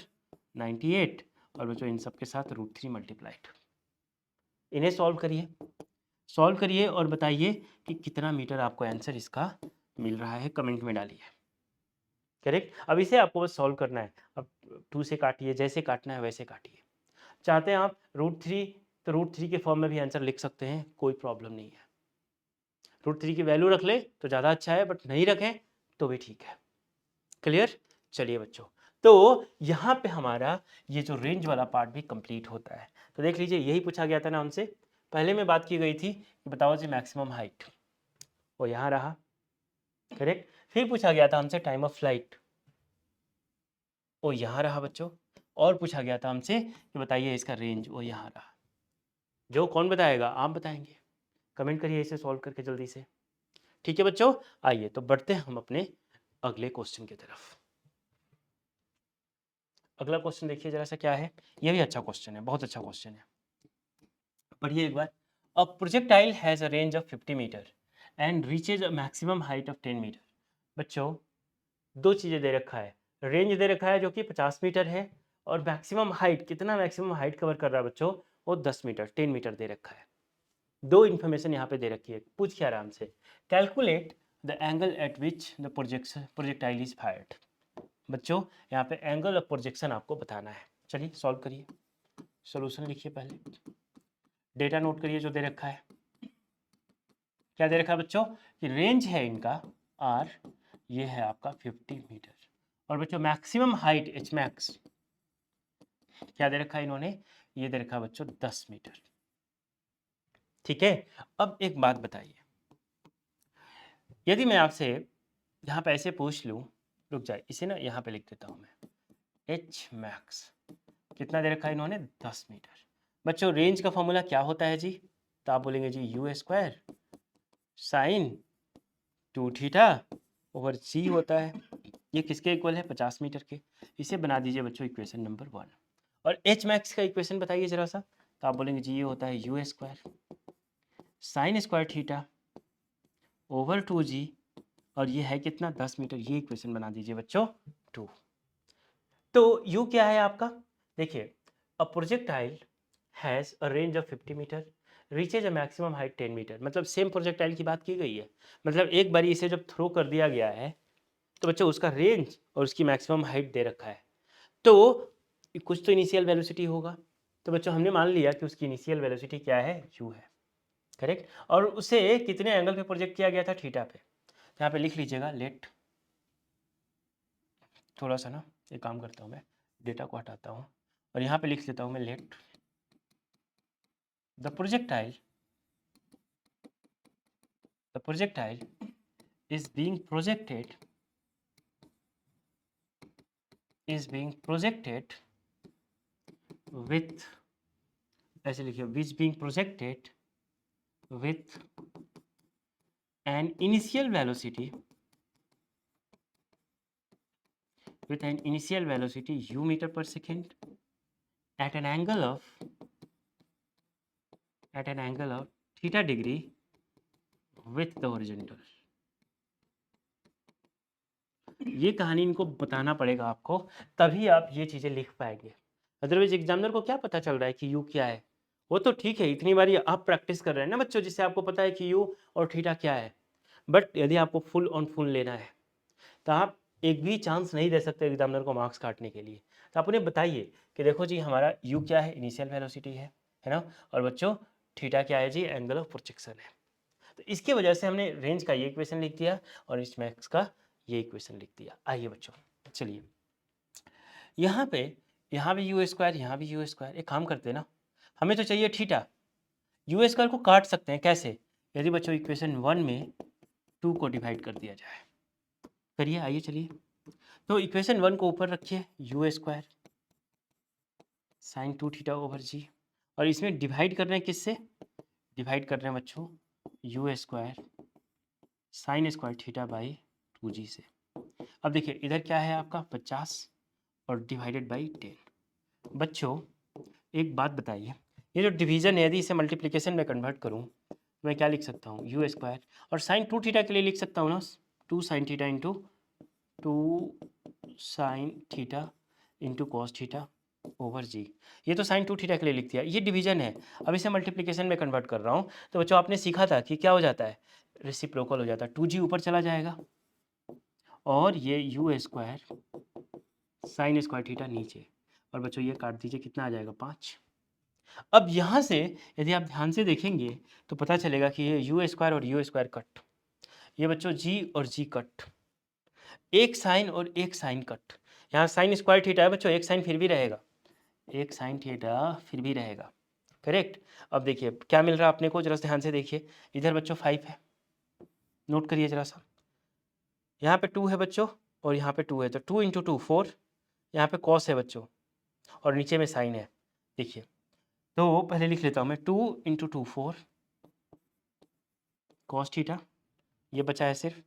98। और बच्चों इन सब के साथ √3 मल्टीप्लाइड। इन्हें सॉल्व करिए और बताइए कि कितना मीटर आपको आंसर इसका मिल रहा है, कमेंट में डालिए। करेक्ट। अब इसे आपको बस सॉल्व करना है। अब 2 से काटिए, जैसे काटना है वैसे काटिए। चाहते हैं आप √3 तो √3 के फॉर्म में भी आंसर लिख सकते हैं, कोई प्रॉब्लम नहीं है। √3 की वैल्यू रख ले तो ज़्यादा अच्छा है, बट नहीं रखें तो भी ठीक है। क्लियर। चलिए बच्चों, तो यहाँ पे हमारा ये जो रेंज वाला पार्ट भी कंप्लीट होता है। तो देख लीजिए, यही पूछा गया था ना हमसे, पहले में बात की गई थी कि बताओ जी मैक्सिमम हाइट, वो यहाँ रहा, करेक्ट। फिर पूछा गया था हमसे टाइम ऑफ फ्लाइट, वो यहाँ रहा बच्चों। और पूछा गया था हमसे कि बताइए इसका रेंज, वो यहाँ रहा। जो कौन बताएगा, आप बताएंगे, कमेंट करिए इसे सॉल्व करके जल्दी से। ठीक है बच्चों, आइए तो बढ़ते हैं हम अपने अगले क्वेश्चन की तरफ। अगला क्वेश्चन देखिए जरा सा क्या है। ये भी अच्छा क्वेश्चन है, बहुत अच्छा क्वेश्चन है, पढ़िए एक बार। A projectile has a range of 50 metre and reaches a maximum height of 10 metre. बच्चों दो चीज़ें दे रखा है, रेंज दे रखा है जो कि 50 मीटर है, और मैक्सिमम हाइट, कितना मैक्सिमम हाइट कवर कर रहा है बच्चों, वो 10 मीटर 10 मीटर दे रखा है। दो इन्फॉर्मेशन यहाँ पे दे रखी है, पूछ के आराम से, calculate the angle eight which the projectile is fired. बच्चों यहाँ पे एंगल ऑफ प्रोजेक्शन आपको बताना है। चलिए सॉल्व करिए, सॉल्यूशन लिखिए, पहले डेटा नोट करिए जो दे रखा है। क्या दे रखा है बच्चों कि रेंज है इनका आर, ये है आपका 50 मीटर, और बच्चों मैक्सिमम हाइट एच मैक्स क्या दे रखा है इन्होंने, ये दे रखा है बच्चों 10 मीटर। ठीक है। अब एक बात बताइए, यदि मैं आपसे यहाँ पे ऐसे पूछ लूँ, रुक जाए इसे ना यहाँ पे लिख देता हूँ मैं, एच मैक्स कितना दे रखा है इन्होंने, 10 मीटर। बच्चों रेंज का फॉर्मूला क्या होता है जी, तो आप बोलेंगे जी U² साइन 2θ ओवर c होता है। ये किसके इक्वल है, 50 मीटर के। इसे बना दीजिए बच्चों इक्वेशन नंबर 1। और एच मैक्स का इक्वेशन बताइए जरा सा, तो आप बोलेंगे जी ये होता है U² sign square theta over 2g, और ये है कितना, 10 मीटर। ये इक्वेशन बना दीजिए बच्चों 2। तो U क्या है आपका, देखिए, a projectile has a range of 50 metre reaches a maximum height 10 metre. मतलब सेम प्रोजेक्टाइल की बात की गई है, मतलब एक बारी इसे जब थ्रो कर दिया गया है तो बच्चों उसका रेंज और उसकी मैक्सिमम हाइट दे रखा है, तो कुछ तो इनिशियल वेलोसिटी होगा। तो बच्चों हमने मान लिया कि उसकी इनिशियल वेलोसिटी क्या है, u है, करेक्ट। और उसे कितने एंगल पे प्रोजेक्ट किया गया था, थीटा पे। यहाँ पे लिख लीजिएगा, लेट, थोड़ा सा ना एक काम करता हूँ मैं, डेटा को हटाता हूँ और यहाँ पे लिख लेता हूँ मैं, let the projectile is being projected with, ऐसे लिखिए, which being projected with an initial velocity u meter per second at an angle of theta degree with the horizontal. ये कहानी इनको बताना पड़ेगा आपको, तभी आप ये चीज़ें लिख पाएंगे। अदरवाइज एग्जामिनर को क्या पता चल रहा है कि यू क्या है। वो तो ठीक है, इतनी बार आप प्रैक्टिस कर रहे हैं ना बच्चों, जिससे आपको पता है कि यू और थीटा क्या है। बट यदि आपको फुल ऑन फुल लेना है तो आप एक भी चांस नहीं दे सकते एग्जामिनर को मार्क्स काटने के लिए। तो आप उन्हें बताइए कि देखो जी हमारा यू क्या है, इनिशियल वेलोसिटी है ना, और बच्चों थीटा क्या है जी, एंगल ऑफ प्रोजेक्शन है। तो इसकी वजह से हमने रेंज का ये इक्वेशन लिख दिया और इस मैक्स का ये इक्वेशन लिख दिया। आइए बच्चों, चलिए यहाँ पे, यहाँ भी यू स्क्वायर, यहाँ भी यू स्क्वायर। एक काम करते हैं ना, हमें तो चाहिए थीटा, यू स्क्वायर को काट सकते हैं कैसे, यदि बच्चों इक्वेशन 1 में 2 को डिवाइड कर दिया जाए। करिए, आइए चलिए। तो इक्वेशन 1 को ऊपर रखिए, u square sine 2 theta over g, और इसमें डिवाइड कर रहे हैं किससे, डिवाइड कर रहे हैं बच्चों you square sine square theta by 2g से। अब देखिए इधर क्या है आपका 50 और डिवाइडेड बाई 10। बच्चों एक बात बताइए, ये जो डिवीजन है यदि इसे मल्टीप्लिकेशन में कन्वर्ट करूँ तो मैं क्या लिख सकता हूँ, यू स्क्वायर, और साइन 2 थीटा के लिए लिख सकता हूँ ना 2 sine theta into 2 sine theta into cos theta over जी। ये तो साइन 2 थीटा के लिए लिख दिया, ये डिवीजन है। अब इसे मल्टीप्लिकेशन में कन्वर्ट कर रहा हूँ। तो बच्चों आपने सीखा था कि क्या हो जाता है, रेसिप्रोकल हो जाता है, 2g ऊपर चला जाएगा और ये u square sine square theta नीचे, और बच्चों ये काट दीजिए, कितना आ जाएगा 5। अब यहाँ से यदि आप ध्यान से देखेंगे तो पता चलेगा कि ये यू स्क्वायर और यू स्क्वायर कट, ये बच्चों जी और जी कट, एक साइन और एक साइन कट। यहाँ साइन स्क्वायर थीटा है बच्चों, एक साइन फिर भी रहेगा, एक साइन थीटा फिर भी रहेगा, करेक्ट। अब देखिए क्या मिल रहा है अपने को, जरा ध्यान से देखिए। इधर बच्चों 5 है, नोट करिए जरा सा। यहाँ पे 2 है बच्चों और यहाँ पे 2 है, तो 2 इंटू 2 4। यहाँ पे कॉस है बच्चों और नीचे में साइन है। देखिए तो पहले लिख लेता हूँ मैं, 2 इंटू 2 4 कॉस थीटा, ये बचा है सिर्फ,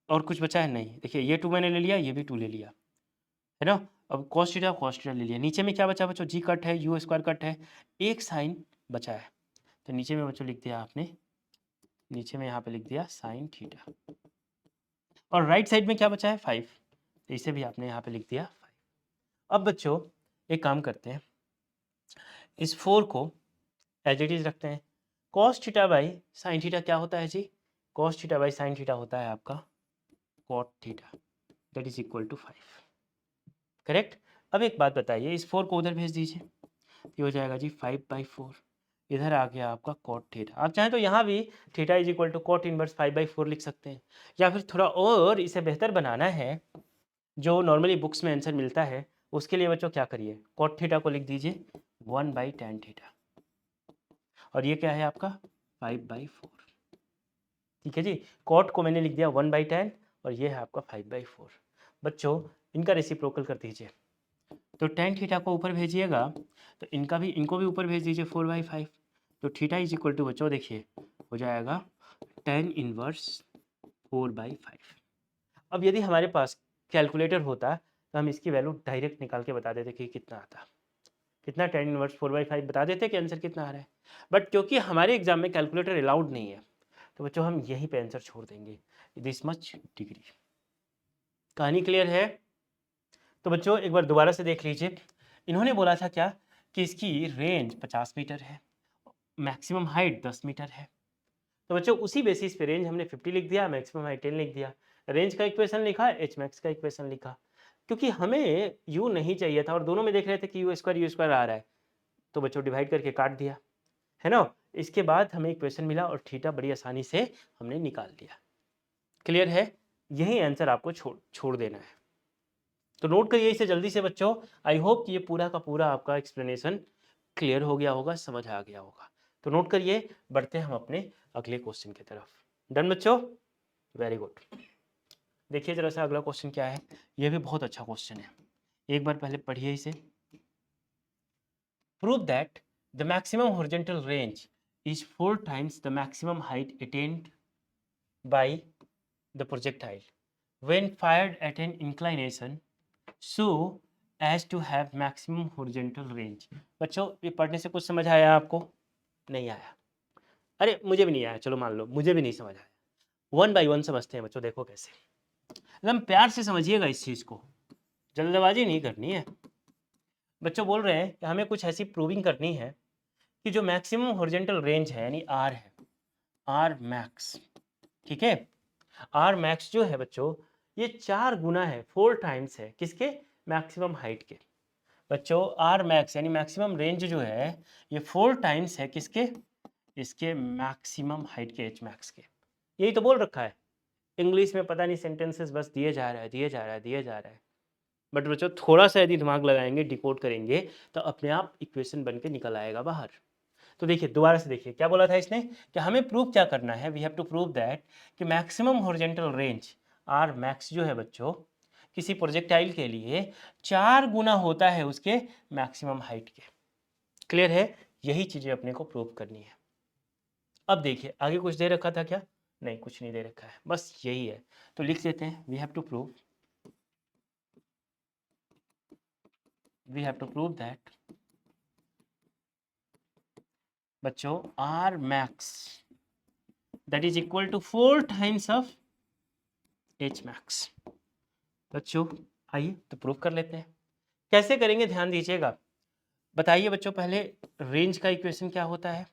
और कुछ बचा है नहीं। देखिए ये 2 मैंने ले लिया, ये भी 2 ले लिया, है ना। अब कॉस थीटा ले लिया, नीचे में क्या बचा बच्चों, जी कट है, यू स्क्वायर कट है, एक साइन बचा है। तो नीचे में बच्चों लिख दिया आपने, नीचे में यहाँ पे लिख दिया साइन थीटा, और राइट साइड में क्या बचा है 5, तो इसे भी आपने यहाँ पे लिख दिया 5। अब बच्चों एक काम करते हैं, इस 4 को एज इट इज रखते हैं। Cos theta by sine theta क्या होता है जी, cos theta by sine theta होता है आपका cot theta, that is equal to 5, correct. अब एक बात बताइए, इस 4 को उधर भेज दीजिए, ये हो जाएगा जी 5/4, इधर आ गया आपका कॉट थीटा। आप चाहें तो यहाँ भी theta is equal to cot inverse 5/4 लिख सकते हैं, या फिर थोड़ा और इसे बेहतर बनाना है, जो नॉर्मली बुक्स में आंसर मिलता है, उसके लिए बच्चों क्या करिए, कॉट थीटा को लिख दीजिए 1/tan थीटा, और ये क्या है आपका 5/4। ठीक है जी, कॉट को मैंने लिख दिया 1/tan और ये है आपका 5/4। बच्चों इनका रेसिप्रोकल कर दीजिए, तो tan थीटा को ऊपर भेजिएगा, तो इनको भी ऊपर भेज दीजिए 4/5। तो थीटा इज इक्वल टू बच्चों देखिए हो जाएगा tan इनवर्स 4/5। अब यदि हमारे पास कैलकुलेटर होता तो हम इसकी वैल्यू डायरेक्ट निकाल के बता देते कि कितना आता, कितना tan इनवर्स 4/5 बता देते कि आंसर कितना आ रहा है। बट क्योंकि हमारे एग्जाम में कैलकुलेटर अलाउड नहीं है, तो बच्चों हम यहीं पे आंसर छोड़ देंगे, दिस मच डिग्री। कहानी क्लियर है। तो बच्चों एक बार दोबारा से देख लीजिए, इन्होंने बोला था क्या कि इसकी रेंज 50 मीटर है, मैक्सिमम हाइट 10 मीटर है। तो बच्चों उसी बेसिस पे रेंज हमने 50 लिख दिया, मैक्सिमम हाइट 10 लिख दिया, रेंज का इक्वेशन लिखा, एच मैक्स का इक्वेशन लिखा। क्योंकि हमें यू नहीं चाहिए था और दोनों में देख रहे थे कि यू स्क्वायर आ रहा है, तो बच्चों डिवाइड करके काट दिया, है ना। इसके बाद हमें इक्वेशन मिला और थीटा बड़ी आसानी से हमने निकाल दिया। क्लियर है, यही आंसर आपको छोड़ देना है। तो नोट करिए इसे जल्दी से बच्चों। आई होप कि ये पूरा का पूरा आपका एक्सप्लेनेशन क्लियर हो गया होगा, समझ आ गया होगा। तो नोट करिए, बढ़ते हैं हम अपने अगले क्वेश्चन की तरफ। डन बच्चों, वेरी गुड। देखिए जरा सा अगला क्वेश्चन क्या है, ये भी बहुत अच्छा क्वेश्चन है, एक बार पहले पढ़िए इसे। Prove that the maximum horizontal range is 4 times the maximum height attained by the projectile when fired at an inclination so as to have maximum horizontal range। बच्चों ये पढ़ने से कुछ समझ आया आपको, नहीं आया? अरे मुझे भी नहीं आया, चलो मान लो मुझे भी नहीं समझ आया। 1 by 1 समझते हैं बच्चों, देखो कैसे। एकदम प्यार से समझिएगा इस चीज़ को, जल्दबाजी नहीं करनी है। बच्चों बोल रहे हैं कि हमें कुछ ऐसी प्रूविंग करनी है कि जो मैक्सिमम हॉरिजॉन्टल रेंज है यानी आर है, आर मैक्स, ठीक है, आर मैक्स जो है बच्चों ये 4 गुना है, 4 टाइम्स है किसके, मैक्सिमम हाइट के। बच्चों आर मैक्स यानी मैक्सिमम रेंज जो है ये 4 टाइम्स है किसके, इसके मैक्सिमम हाइट के, एच मैक्स के। यही तो बोल रखा है। इंग्लिश में पता नहीं सेंटेंसेस बस दिए जा रहा है, दिए जा रहा है, दिए जा रहा है, बट बच्चों थोड़ा सा यदि दिमाग लगाएंगे, डिकोड करेंगे तो अपने आप इक्वेशन बन के निकल आएगा बाहर। तो देखिए दोबारा से देखिए क्या बोला था इसने कि हमें प्रूव क्या करना है, we have to prove that कि maximum horizontal range R max जो है बच्चों किसी प्रोजेक्टाइल के लिए 4 गुना होता है उसके मैक्सिमम हाइट के। क्लियर है, यही चीजें अपने को प्रूव करनी है। अब देखिए आगे कुछ दे रखा था क्या, नहीं कुछ नहीं दे रखा है, बस यही है। तो लिख देते हैं we have to prove, we have to prove that बच्चों R max that is equal to 4 times of H max. बच्चों आइए तो प्रूव कर लेते हैं, कैसे करेंगे ध्यान दीजिएगा। बताइए बच्चों पहले रेंज का इक्वेशन क्या होता है,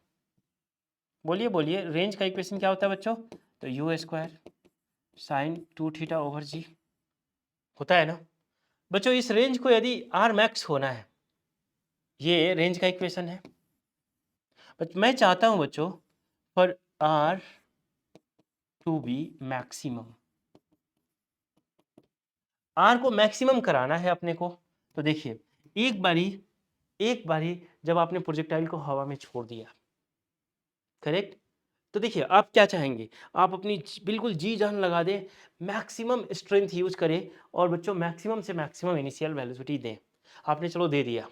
बोलिए बोलिए, रेंज का इक्वेशन क्या होता है बच्चों, तो u square sine 2 theta over g होता है ना। बच्चों इस रेंज को यदि आर मैक्स होना है, ये रेंज का इक्वेशन है, बट मैं चाहता हूं बच्चों for R to be maximum, R को मैक्सिमम कराना है अपने को। तो देखिए एक बारी जब आपने प्रोजेक्टाइल को हवा में छोड़ दिया, करेक्ट, तो देखिए आप क्या चाहेंगे, आप अपनी बिल्कुल जी जान लगा दें, मैक्सिमम स्ट्रेंथ यूज करें और बच्चों मैक्सिमम से मैक्सिमम इनिशियल वेलोसिटी दें। आपने चलो दे दिया,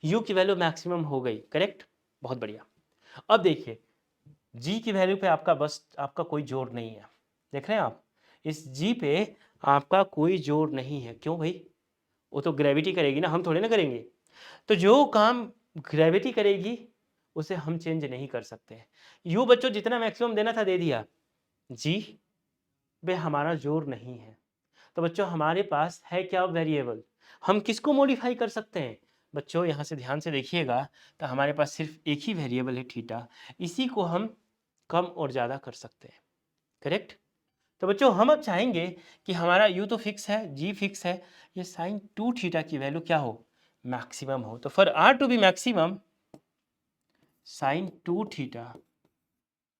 यू की वैल्यू मैक्सिमम हो गई, करेक्ट, बहुत बढ़िया। अब देखिए जी की वैल्यू पे आपका बस आपका कोई जोर नहीं है, देख रहे हैं आप, इस जी पे आपका कोई जोर नहीं है। क्यों भाई, वो तो ग्रेविटी करेगी ना, हम थोड़े ना करेंगे। तो जो काम ग्रेविटी करेगी उसे हम चेंज नहीं कर सकते हैं। यू बच्चों जितना मैक्सिमम देना था दे दिया, जी पे हमारा जोर नहीं है। तो बच्चों हमारे पास है क्या वेरिएबल, हम किसको मॉडिफाई कर सकते हैं। बच्चों यहाँ से ध्यान से देखिएगा, तो हमारे पास सिर्फ एक ही वेरिएबल है थीटा, इसी को हम कम और ज़्यादा कर सकते हैं, करेक्ट। तो बच्चों हम अब चाहेंगे कि हमारा यू तो फिक्स है, जी फिक्स है, ये साइन 2 थीटा की वैल्यू क्या हो, मैक्सिमम हो। तो for R to be maximum sine 2 theta,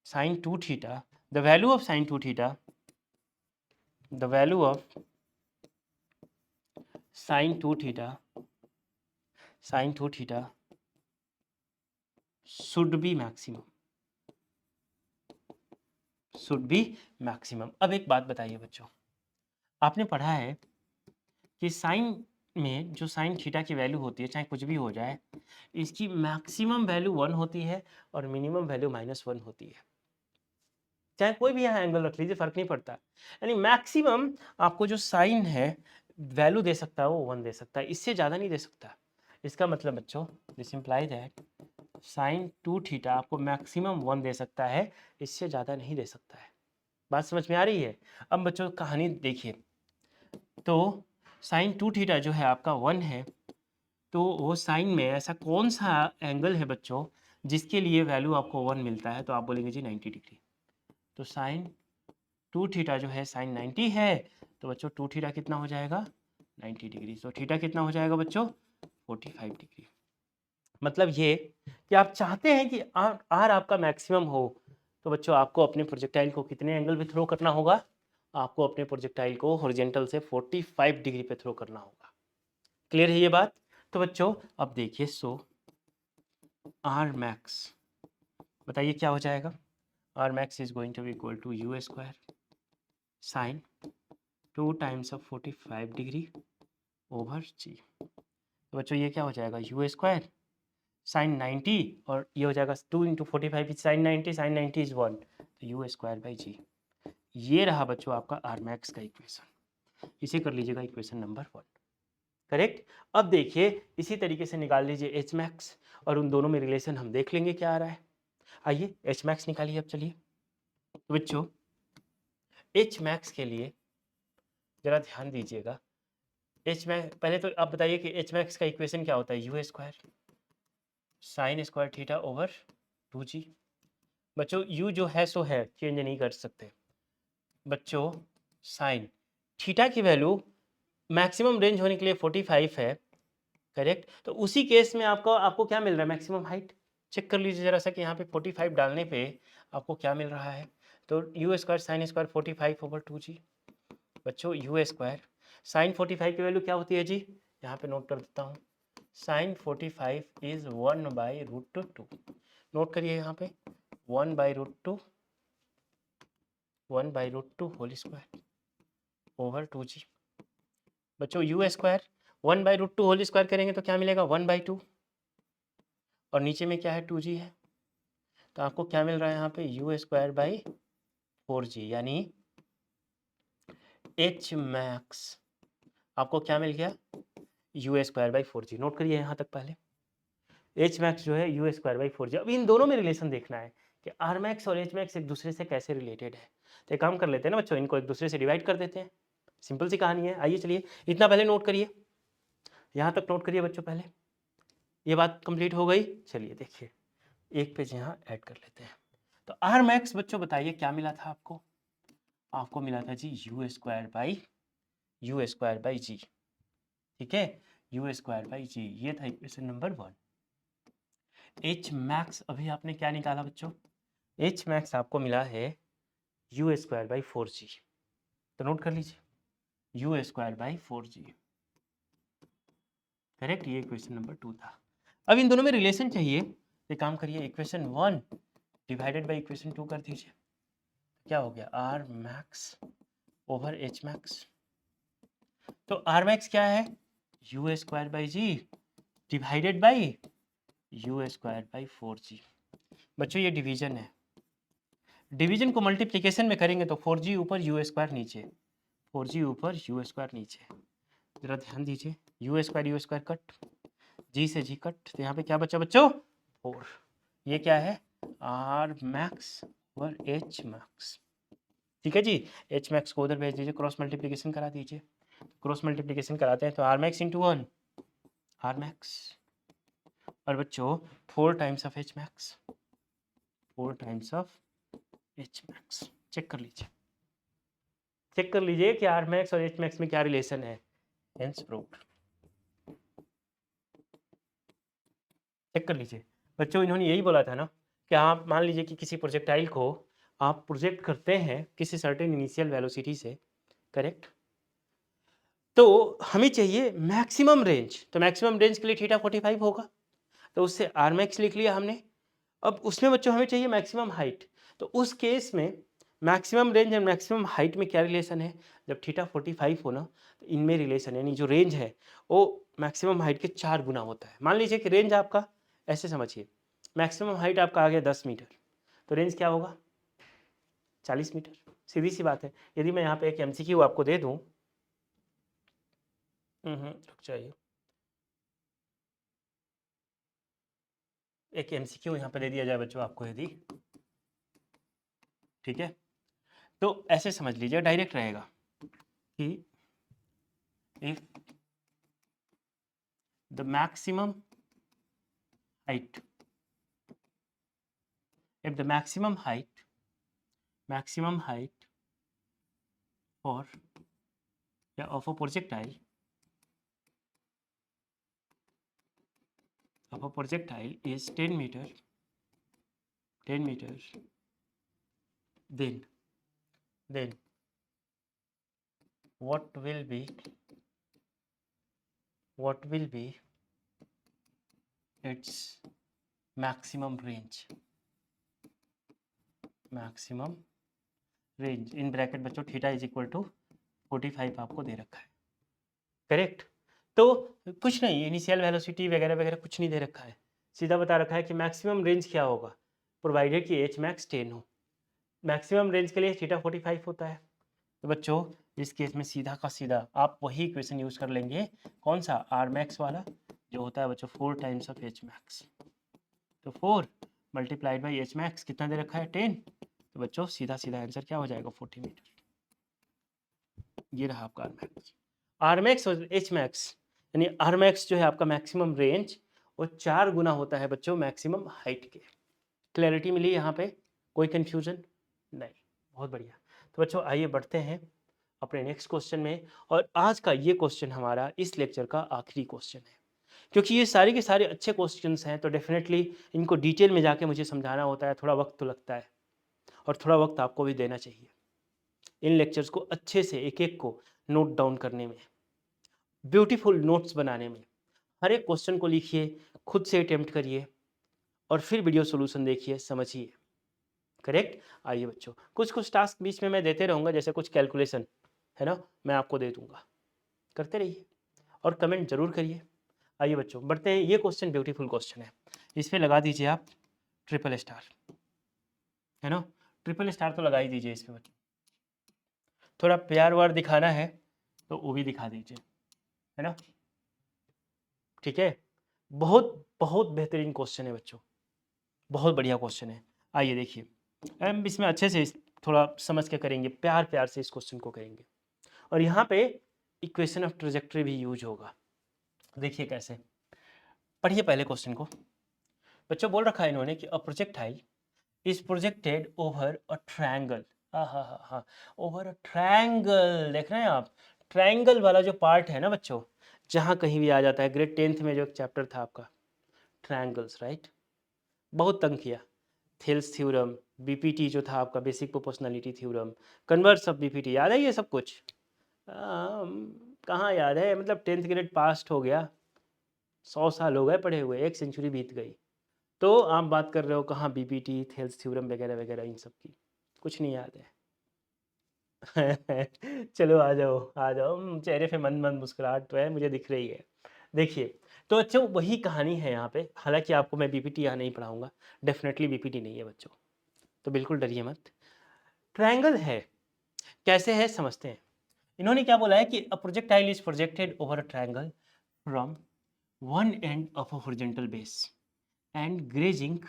sin 2 theta, the value of sin 2 theta, the value of sin 2 theta, sin 2 theta should be maximum, should be maximum। अब एक बात बताइए बच्चों, आपने पढ़ा है कि साइन में जो साइन थीटा की वैल्यू होती है, चाहे कुछ भी हो जाए, इसकी मैक्सिमम वैल्यू 1 होती है और मिनिमम वैल्यू -1 होती है। चाहे कोई भी यहाँ एंगल रख लीजिए, फर्क नहीं पड़ता। यानी मैक्सिमम आपको जो साइन है वैल्यू दे सकता है वो 1 दे सकता है, इससे ज़्यादा नहीं दे सकता। इसका मतलब बच्चों this imply that sine 2 theta आपको मैक्सिमम 1 दे सकता है, इससे ज़्यादा नहीं दे सकता है। बात समझ में आ रही है। अब बच्चों कहानी देखिए, तो साइन 2 थीटा जो है आपका 1 है, तो वो साइन में ऐसा कौन सा एंगल है बच्चों जिसके लिए वैल्यू आपको 1 मिलता है, तो आप बोलेंगे जी 90 डिग्री। तो साइन 2 थीटा जो है साइन 90 है, तो बच्चों 2 थीटा कितना हो जाएगा 90 डिग्री, तो थीटा कितना हो जाएगा बच्चों 45 डिग्री। मतलब ये कि आप चाहते हैं कि आर आपका मैक्सिमम हो, तो बच्चों आपको अपने प्रोजेक्टाइल को कितने एंगल पे थ्रो करना होगा, आपको अपने प्रोजेक्टाइल को हॉरिजॉन्टल से 45 डिग्री पे थ्रो करना होगा। क्लियर है ये बात। तो बच्चों अब देखिए, सो आर मैक्स, बताइए क्या हो जाएगा, R max is going to be equal to u square sine 2 times of 45 degree over g. तो बच्चों ये क्या हो जाएगा, यू स्क्वायर साइन 90 और ये हो जाएगा 2 into 45 is sine 90, sine 90 is 1, तो यू स्क्वायर बाई जी। ये रहा बच्चों आपका आर मैक्स का इक्वेशन, इसे कर लीजिएगा इक्वेशन नंबर 1, करेक्ट। अब देखिए इसी तरीके से निकाल लीजिए एच मैक्स, और उन दोनों में रिलेशन हम देख लेंगे क्या आ रहा है। आइए एच मैक्स निकालिए अब, चलिए। तो बच्चों एच मैक्स के लिए जरा ध्यान दीजिएगा। एच मैक्स, पहले तो आप बताइए कि एच मैक्स का इक्वेशन क्या होता है? U square sine square theta over 2g। बच्चों यू जो है सो है, चेंज नहीं कर सकते बच्चों। साइन थीटा की वैल्यू मैक्सिमम रेंज होने के लिए 45 है, करेक्ट। तो उसी केस में आपको क्या मिल रहा है? Maximum height. चेक कर लीजिए जरा सा कि यहाँ पे 45 डालने पे आपको क्या मिल रहा है। तो u square sine square 45 over 2g। बच्चों यू स्क्वायर साइन 45 की वैल्यू क्या होती है जी? यहाँ पे नोट कर देता हूँ, साइन 45 इज 1/√2। नोट करिए यहाँ पे 1/√2 होल स्क्वायर ओवर 2g। बच्चों यू स्क्वायर 1/√2 होल स्क्वायर करेंगे तो क्या मिलेगा? 1/2। और नीचे में क्या है? 2g है। तो आपको क्या मिल रहा है यहाँ पे? यू स्क्वायर बाई 4g, यानी एच मैक्स आपको क्या मिल गया? You square by 4g। Note करिए यहाँ तक पहले, एच मैक्स जो है यू स्क्वायर बाई 4g। अब इन दोनों में रिलेशन देखना है कि आर मैक्स और एच मैक्स एक दूसरे से कैसे रिलेटेड है। तो एक काम कर लेते हैं ना बच्चों, इनको एक दूसरे से डिवाइड कर देते हैं। सिंपल सी कहानी है। आइए चलिए इतना पहले नोट करिए, यहाँ तक नोट करिए बच्चों। पहले ये बात कंप्लीट हो गई। चलिए देखिए एक पेज यहाँ ऐड कर लेते हैं। तो आर मैक्स बच्चों बताइए क्या मिला था आपको? आपको मिला था जी यू स्क्वायर बाई जी। ठीक है, यू स्क्वायर बाई जी, ये था इक्वेशन नंबर 1। एच मैक्स अभी आपने क्या निकाला बच्चों? एच मैक्स आपको मिला है यू स्क्वायर बाई 4g। तो नोट कर लीजिए you square by 4g, correct. ये इक्वेशन नंबर 2 था। अब इन दोनों में रिलेशन चाहिए। एक काम करिए, इक्वेशन 1 डिवाइडेड बाई इक्वेशन 2 कर दीजिए। क्या हो गया? R max over H max. तो आर मैक्स क्या है? U square by g divided by u square by 4g। बच्चों ये डिवीजन है, डिवीजन को मल्टीप्लिकेशन में करेंगे तो 4g ऊपर यू स्क्वायर नीचे, 4g ऊपर यू स्क्वायर नीचे। जरा ध्यान दीजिए, यू स्क्वायर कट, जी से जी कट, तो यहाँ पे क्या बचा बच्चों? 4। ये क्या है? आर मैक्स और एच मैक्स। ठीक है जी, एच मैक्स को उधर भेज दीजिए, क्रॉस मल्टीप्लिकेशन करा दीजिए। क्रॉस मल्टीप्लिकेशन कराते हैं तो R max into 1 R max, और बच्चों 4 times of H max, 4 times of H max. Check कर लीजिए, चेक कर लीजिए कि आर मैक्स और एच मैक्स में क्या रिलेशन है। Hence proved. चेक कर लीजिए बच्चों, इन्होंने यही बोला था ना कि आप मान लीजिए कि किसी प्रोजेक्टाइल को आप प्रोजेक्ट करते हैं किसी सर्टेन इनिशियल वेलोसिटी से, करेक्ट। तो हमें चाहिए मैक्सिमम रेंज, तो मैक्सिमम रेंज के लिए थीटा 45 होगा, तो उससे आर मैक्स लिख लिया हमने। अब उसमें बच्चों हमें चाहिए मैक्सिमम हाइट, तो उस केस में maximum range and maximum height में क्या रिलेशन है? जब थीटा 45 हो ना, तो इनमें रिलेशन, यानी जो रेंज है वो मैक्सिमम हाइट के 4 गुना होता है। मान लीजिए कि रेंज आपका, ऐसे समझिए, मैक्सिमम हाइट आपका आ गया 10 मीटर, तो रेंज क्या होगा? 40 मीटर। सीधी सी बात है। यदि मैं यहाँ पे एक एमसीक्यू आपको दे दूँ, रुक जाइए, एक एमसीक्यू यहाँ पे दे दिया जाए बच्चों आपको, यदि, ठीक है, तो ऐसे समझ लीजिए, डायरेक्ट रहेगा कि if the maximum height, if the maximum height for of a projectile is 10 meter, then what will be its maximum range in bracket बच्चों थीटा इज इक्वल टू 45 आपको दे रखा है, करेक्ट। तो कुछ नहीं, इनिशियल वेलोसिटी वगैरह वगैरह कुछ नहीं दे रखा है, सीधा बता रखा है कि मैक्सिमम रेंज क्या होगा, प्रोवाइडेड कि एच मैक्स 10 हो। मैक्सिमम रेंज के लिए थीटा 45 होता है। तो बच्चों इस केस में सीधा का सीधा आप वही इक्वेशन यूज कर लेंगे, कौन सा? आर मैक्स वाला, जो होता है बच्चों 4 टाइम्स ऑफ एच मैक्स। तो 4 मल्टीप्लाइड बाई एच मैक्स कितना दे रखा है? 10। तो बच्चों सीधा सीधा आंसर क्या हो जाएगा? 40 मीटर। ये रहा आपका आर मैक्स और एच मैक्स, यानी आर मैक्स जो है आपका मैक्सिमम रेंज, वो 4 गुना होता है बच्चों मैक्सिमम हाइट के। क्लैरिटी मिली यहाँ पे? कोई कंफ्यूजन नहीं? बहुत बढ़िया। तो बच्चों आइए बढ़ते हैं अपने नेक्स्ट क्वेश्चन में, और आज का ये क्वेश्चन हमारा इस लेक्चर का आखिरी क्वेश्चन है, क्योंकि ये सारे के सारे अच्छे क्वेश्चंस हैं, तो डेफिनेटली इनको डिटेल में जाके मुझे समझाना होता है, थोड़ा वक्त तो लगता है, और थोड़ा वक्त आपको भी देना चाहिए इन लेक्चर्स को अच्छे से एक एक को नोट डाउन करने में, ब्यूटीफुल नोट्स बनाने में। हर एक क्वेश्चन को लिखिए, खुद से अटेम्प्ट करिए, और फिर वीडियो सोल्यूशन देखिए, समझिए। करेक्ट? आइए बच्चों, कुछ कुछ टास्क बीच में मैं देते रहूँगा, जैसे कुछ कैलकुलेशन है ना, मैं आपको दे दूंगा, करते रहिए और कमेंट जरूर करिए। आइए बच्चों बढ़ते हैं। ये क्वेश्चन ब्यूटीफुल क्वेश्चन है, इस पर लगा दीजिए आप ट्रिपल स्टार, है ना, ट्रिपल स्टार तो लगा ही दीजिए इस पे बच्चों। थोड़ा प्यार वार दिखाना है तो वो भी दिखा दीजिए, है ना, ठीक है। बहुत बहुत बेहतरीन क्वेश्चन है बच्चों, बहुत बढ़िया क्वेश्चन है। आइए देखिए, हम इसमें अच्छे से थोड़ा समझ के करेंगे, प्यार प्यार से इस क्वेश्चन को करेंगे, और यहाँ पे इक्वेशन ऑफ ट्रेजेक्टरी भी यूज होगा। देखिए कैसे, पढ़िए पहले क्वेश्चन को। बच्चों बोल रखा है इन्होंने कि a projectile is projected over a triangle, हाँ हाँ हाँ हाँ, ओवर अ ट्रायंगल। देख रहे हैं आप, ट्रायंगल वाला जो पार्ट है ना बच्चों, जहाँ कहीं भी आ जाता है, ग्रेड 10th में जो एक चैप्टर था आपका ट्रायंगल्स, राइट, बहुत तंग किया। थेल्स थ्योरम, बीपीटी जो था आपका basic proportionality theorem, converse of BPT, याद है ये सब कुछ? कहाँ याद है, मतलब 10th ग्रेड पास्ट हो गया, 100 साल हो गए पढ़े हुए, 1 सेंचुरी बीत गई, तो आप बात कर रहे हो कहाँ बीपीटी, थेल्स थ्योरम वगैरह वगैरह, इन सब की कुछ नहीं याद है। चलो आ जाओ आ जाओ, चेहरे पे मन मन मुस्कुराहट तो है, मुझे दिख रही है। देखिए, तो अच्छा वही कहानी है यहाँ पे, हालांकि आपको मैं बीपीटी यहाँ नहीं पढ़ाऊंगा, डेफिनेटली बीपीटी नहीं है बच्चों, तो बिल्कुल डरिए मत। ट्रायंगल है, कैसे है समझते हैं। इन्होंने क्या बोला है कि a projectile is projected over a triangle from one end of a horizontal base and grazing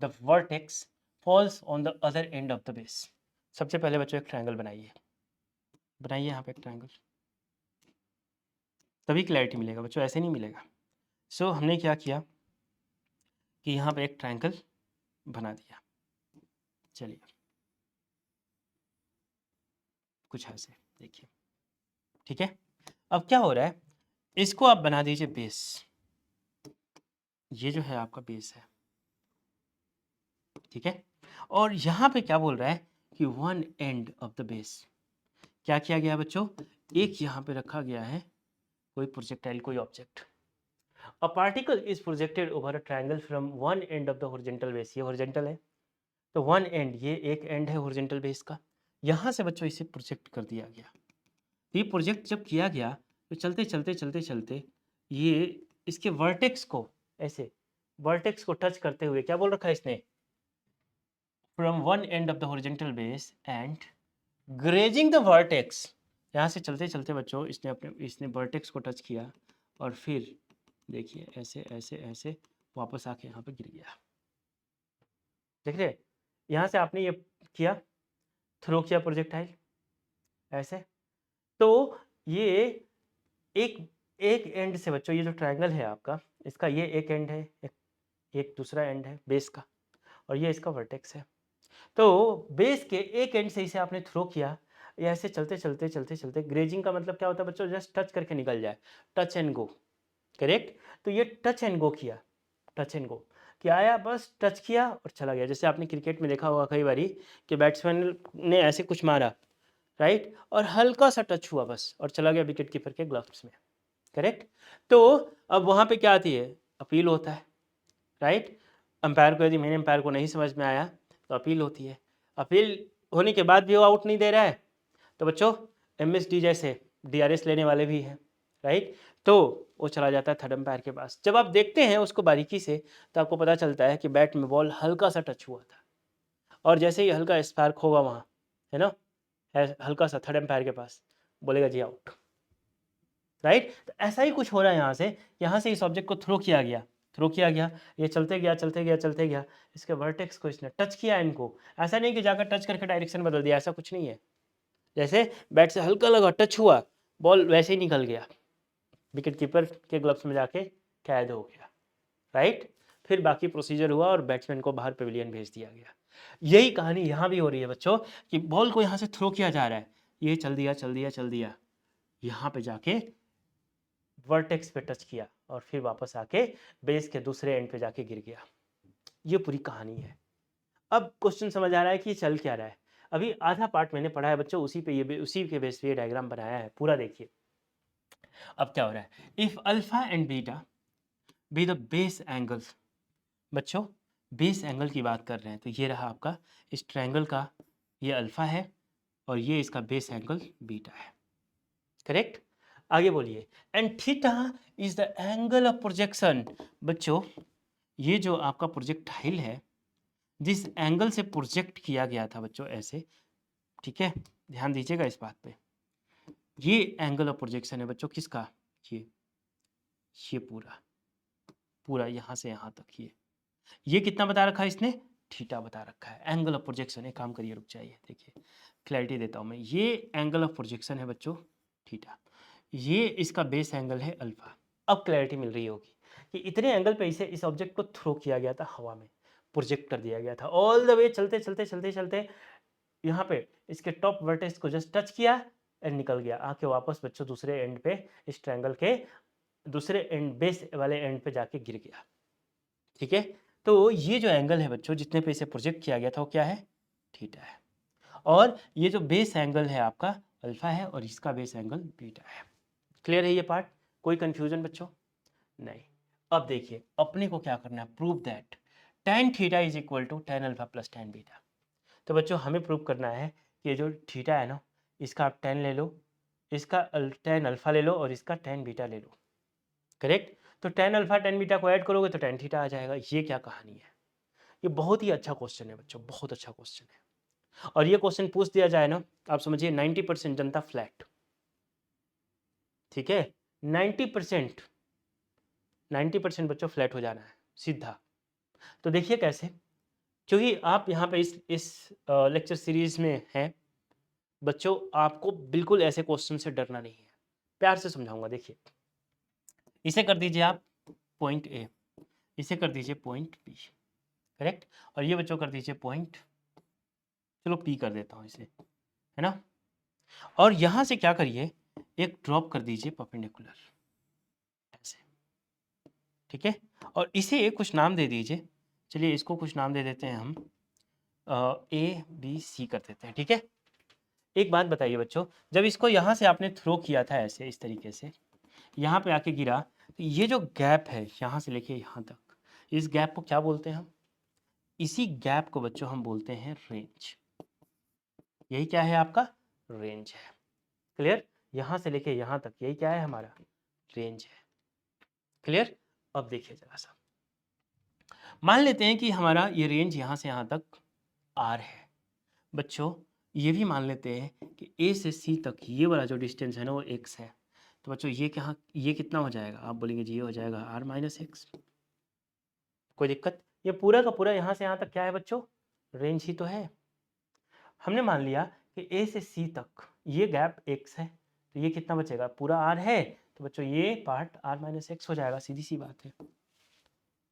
the vertex falls on the other end of the base. सबसे पहले बच्चों एक ट्रायंगल बनाइए, बनाइए यहाँ पे एक ट्रायंगल, तभी क्लैरिटी मिलेगा बच्चों, ऐसे नहीं मिलेगा। सो हमने क्या किया कि यहाँ पे एक ट्रायंगल बना दिया, चलिए कुछ ऐसे देखिए, ठीक है। अब क्या हो रहा है, इसको आप बना दीजिए बेस, ये जो है आपका बेस है, ठीक है। और यहाँ पे क्या बोल रहा है कि one end of the base, क्या किया गया बच्चों, एक यहाँ पे रखा गया है कोई प्रोजेक्टाइल, कोई object. A particle is projected over a triangle from one end of the horizontal base, ये हॉरिजॉन्टल है, तो वन एंड, ये एक एंड है हॉरिजॉन्टल बेस का, यहाँ से बच्चों इसे प्रोजेक्ट कर दिया गया। ये प्रोजेक्ट जब किया गया तो चलते चलते चलते चलते ये इसके वर्टेक्स को, ऐसे वर्टेक्स को टच करते हुए, क्या बोल रखा है इसने, from one end of the horizontal base and grazing the vertex, यहाँ से चलते चलते बच्चों इसने वर्टेक्स को टच किया, और फिर देखिए ऐसे ऐसे ऐसे वापस आके यहाँ पे गिर गया। देख रहे, यहाँ से आपने ये किया, थ्रो किया प्रोजेक्टाइल ऐसे, तो ये एक एक एंड से बच्चों, ये जो ट्रायंगल है आपका, इसका ये एक एंड है, एक दूसरा एंड है बेस का, और ये इसका वर्टेक्स है। तो बेस के एक एंड से इसे आपने थ्रो किया, ये ऐसे चलते चलते चलते चलते, ग्रेजिंग का मतलब क्या होता है बच्चों, जस्ट टच करके निकल जाए, टच एंड गो, करेक्ट। तो ये टच एंड गो किया, टच एंड गो क्या आया, बस टच किया और चला गया। जैसे आपने क्रिकेट में देखा होगा कई बारी कि बैट्समैन ने ऐसे कुछ मारा, राइट, और हल्का सा टच हुआ बस, और चला गया विकेट कीपर के ग्लव्स में, करेक्ट। तो अब वहाँ पे क्या आती है, अपील होता है, राइट। अंपायर को, यदि मेन अंपायर को नहीं समझ में आया तो अपील होती है, अपील होने के बाद भी वो आउट नहीं दे रहा है, तो बच्चों एमएसडी जैसे डीआरएस लेने वाले भी हैं, राइट, तो वो चला जाता है थर्ड अंपायर के पास। जब आप देखते हैं उसको बारीकी से तो आपको पता चलता है कि बैट में बॉल हल्का सा टच हुआ था, और जैसे ही हल्का स्पार्क होगा वहाँ, है ना, हल्का सा थर्ड अंपायर के पास, बोलेगा जी आउट, राइट। तो ऐसा ही कुछ हो रहा है यहाँ से इस ऑब्जेक्ट को थ्रो किया गया, थ्रो किया गया, ये चलते गया चलते गया चलते गया, इसके वर्टेक्स को इसने टच किया इनको, ऐसा नहीं कि जाकर टच करके डायरेक्शन बदल दिया, ऐसा कुछ नहीं है, जैसे बैट से हल्का लगा, टच हुआ, बॉल वैसे ही निकल गया, विकेट कीपर के ग्लव्स में जाके कैद हो गया, राइट। फिर बाकी प्रोसीजर हुआ और बैट्समैन को बाहर पेविलियन भेज दिया गया। यही कहानी यहाँ भी हो रही है बच्चों, कि बॉल को यहाँ से थ्रो किया जा रहा है, ये चल दिया चल दिया चल दिया, यहाँ पे जाके वर्टेक्स पे टच किया और फिर वापस आके बेस के दूसरे एंड पे जाके गिर गया। ये पूरी कहानी है। अब क्वेश्चन समझ आ रहा है कि चल क्या रहा है। अभी आधा पार्ट मैंने पढ़ा है बच्चों, उसी के बेस पे ये डायग्राम बनाया है, पूरा देखिए। अब क्या हो रहा है, if alpha and beta be the base angles, बच्चों बेस एंगल की बात कर रहे हैं, तो ये रहा आपका इस ट्रायंगल का, ये अल्फा है और ये इसका बेस एंगल बीटा है, करेक्ट। आगे बोलिए, and theta is the angle of projection. बच्चों ये जो आपका प्रोजेक्टाइल है, जिस एंगल से प्रोजेक्ट किया गया था बच्चों ऐसे, ठीक है, ध्यान दीजिएगा इस बात पे, ये एंगल ऑफ प्रोजेक्शन है बच्चों किसका, ये पूरा पूरा यहाँ से यहाँ तक, ये कितना बता रखा है इसने, थीटा बता रखा है एंगल ऑफ प्रोजेक्शन। एक काम करिए, रुक जाइए, देखिए क्लैरिटी देता हूँ मैं। ये एंगल ऑफ प्रोजेक्शन है बच्चों थीटा, ये इसका बेस एंगल है अल्फा। अब क्लैरिटी मिल रही होगी कि इतने एंगल पे इसे इस ऑब्जेक्ट को थ्रो किया गया था, हवा में प्रोजेक्ट कर दिया गया था, ऑल द वे चलते चलते चलते चलते यहाँ पे इसके टॉप वर्टेक्स को जस्ट टच किया एंड निकल गया, आके वापस बच्चों दूसरे एंड पे, इस ट्रायंगल के दूसरे एंड, बेस वाले एंड पे जाके गिर गया, ठीक है। तो ये जो एंगल है बच्चों, जितने पे इसे प्रोजेक्ट किया गया था, वो क्या है, थीटा है। और ये जो बेस एंगल है आपका अल्फा है और इसका बेस एंगल बीटा है। क्लियर है ये पार्ट, कोई कंफ्यूजन बच्चों, नहीं। अब देखिए अपने को क्या करना है, prove that tan theta is equal to tan alpha plus tan beta. तो बच्चों हमें प्रूव करना है कि ये जो थीटा है ना, इसका आप tan ले लो, इसका tan अल्फा ले लो और इसका tan बीटा ले लो, करेक्ट। तो tan अल्फा tan बीटा को ऐड करोगे तो tan थीटा आ जाएगा। ये क्या कहानी है, ये बहुत ही अच्छा क्वेश्चन है बच्चों, बहुत अच्छा क्वेश्चन है। और ये क्वेश्चन पूछ दिया जाए ना, आप समझिए 90% जनता फ्लैट, ठीक है, 90% 90% बच्चों फ्लैट हो जाना है सीधा। तो देखिए कैसे, क्योंकि आप यहाँ पे इस लेक्चर सीरीज में हैं बच्चों, आपको बिल्कुल ऐसे क्वेश्चन से डरना नहीं है, प्यार से समझाऊंगा। देखिए इसे कर दीजिए आप पॉइंट ए, इसे कर दीजिए पॉइंट बी, करेक्ट, और ये बच्चों कर दीजिए पॉइंट, चलो पी कर देता हूँ इसे, है ना। और यहाँ से क्या करिए, एक ड्रॉप कर दीजिए परपेंडिकुलर ऐसे, ठीक है, और इसे कुछ नाम दे दीजिए। चलिए इसको कुछ नाम दे देते हैं हम, ए बी सी कर देते हैं, ठीक है। एक बात बताइए बच्चों, जब इसको यहाँ से आपने थ्रो किया था ऐसे इस तरीके से, यहाँ पे आके गिरा, तो ये जो गैप है यहाँ से लेके यहाँ तक, इस गैप को क्या बोलते हैं हम, इसी गैप को बच्चों हम बोलते हैं रेंज। यही क्या है आपका, रेंज है। क्लियर, यहाँ से लेके यहाँ तक यही क्या है हमारा, रेंज है। क्लियर। अब देखिए जरा सा, मान लेते हैं कि हमारा ये रेंज यहाँ से यहाँ तक आर है बच्चों, ये भी मान लेते हैं कि ए से सी तक ये वाला जो डिस्टेंस है ना वो एक्स है। तो बच्चों ये क्या, ये कितना हो जाएगा, आप बोलेंगे जी ये हो जाएगा आर माइनस एक्स, कोई दिक्कत। ये पूरा का पूरा यहाँ से यहाँ तक क्या है बच्चों, रेंज ही तो है। हमने मान लिया कि ए से सी तक ये गैप एक्स है, तो ये कितना बचेगा, पूरा आर है, तो बच्चों ये पार्ट आर माइनस एक्स हो जाएगा, सीधी सी बात है।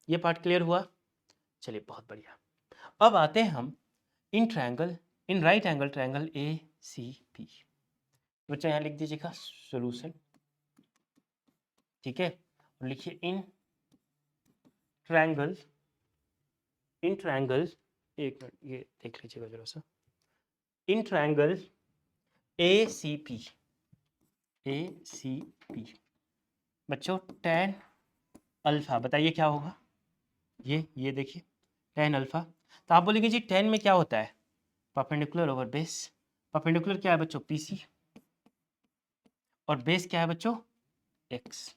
ये पार्ट क्लियर हुआ, चलिए बहुत बढ़िया। अब आते हैं हम in triangle, in right angle triangle A C P. बच्चों यहाँ लिख दीजिएगा सॉल्यूशन, ठीक है, और लिखिए इन ट्रायंगल, इन ट्रायंगल, एक मिनट ये देख लीजिएगा जरा सा, in triangle A C P, A C P बच्चों tan अल्फा, बताइए क्या होगा, ये देखिए tan अल्फा। तो आप बोलेंगे जी tan में क्या होता है, परपेंडिकुलर ओवर बेस। परपेंडिकुलर क्या है बच्चों, पीसी, और बेस क्या है बच्चों, एक्स,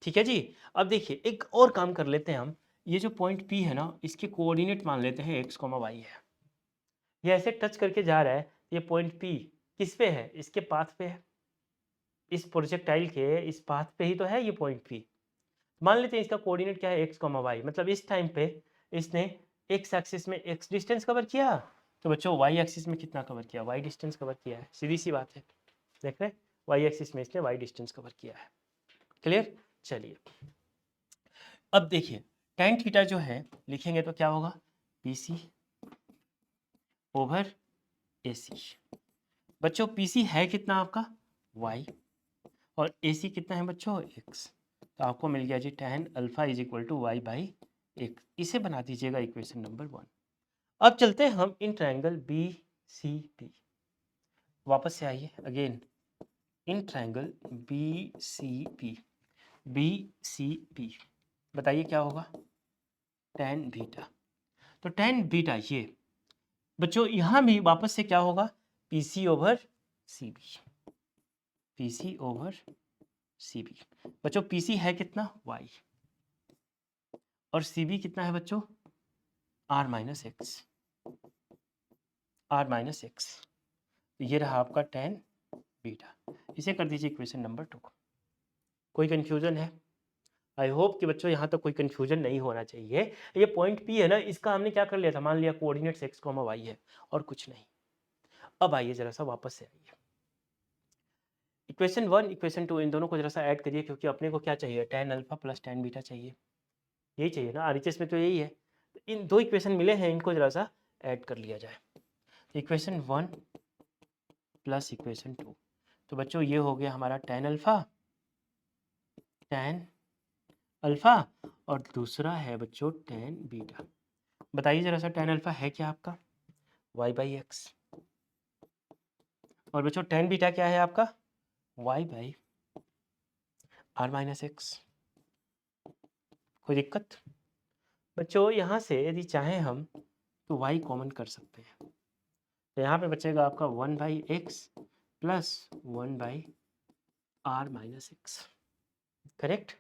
ठीक है जी। अब देखिए एक और काम कर लेते हैं हम, ये जो पॉइंट पी है ना, इसके कोऑर्डिनेट मान लेते हैं एक्स कॉमा वाई है, ये ऐसे टच करके जा रहा है, ये पॉइंट पी किस पे है, इसके पाथ पे है, इस प्रोजेक्टाइल के इस पाथ पे ही तो है ये पॉइंट पी। मान लेते हैं इसका कोऑर्डिनेट क्या है, एक्स कॉमा वाई, मतलब इस टाइम पे इसने एक्स एक्सिस में एक्स डिस्टेंस कवर किया तो बच्चों वाई एक्सिस में कितना कवर किया, वाई डिस्टेंस कवर किया है, सीधी सी बात है। देख रहे हैं वाई एक्सिस में इसने वाई डिस्टेंस कवर किया है। क्लियर। चलिए अब देखिए tan थीटा जो है लिखेंगे तो क्या होगा, PC ओवर AC। बच्चों PC है कितना आपका y और AC कितना है बच्चों x, तो आपको मिल गया जी tan alpha is equal to Y by X. इसे बना दीजिएगा इक्वेशन नंबर 1। अब चलते हैं हम इन ट्रायंगल BCP, वापस से आइए अगेन इन ट्रायंगल BCP बताइए क्या होगा, tan बीटा। तो tan बीटा ये बच्चों यहाँ भी वापस से क्या होगा, PC over CB, PC over CB। बच्चों PC है कितना y और CB कितना है बच्चों r minus x, r minus x. ये रहा आपका tan बीटा। इसे कर दीजिए इक्वेशन नंबर 2। कोई कंफ्यूजन है? आई होप कि बच्चों यहाँ तक कोई कंफ्यूजन नहीं होना चाहिए। ये पॉइंट P है ना, इसका हमने क्या कर लिया था, मान लिया कोऑर्डिनेट्स x, y है और कुछ नहीं। अब आइए जरा सा वापस से आइए इक्वेशन 1 इक्वेशन 2 इन दोनों को जरा सा ऐड करिए, क्योंकि अपने को क्या चाहिए, tan alpha plus tan beta चाहिए, यही चाहिए ना, RHS में तो यही है। इन दो इक्वेशन मिले हैं, इनको जरा सा ऐड कर लिया जाए। इक्वेशन 1 प्लस इक्वेशन 2, तो बच्चों ये हो गया हमारा tan अल्फा और दूसरा है बच्चों tan बीटा। बताइए जरा सा tan अल्फा है क्या आपका y बाई एक्स, और बच्चों tan बीटा क्या है आपका y by R minus X. कोई दिक्कत? बच्चों यहाँ से यदि चाहें हम तो y कॉमन कर सकते हैं, तो यहाँ पे बचेगा आपका 1 by X plus 1 by R minus X. Correct.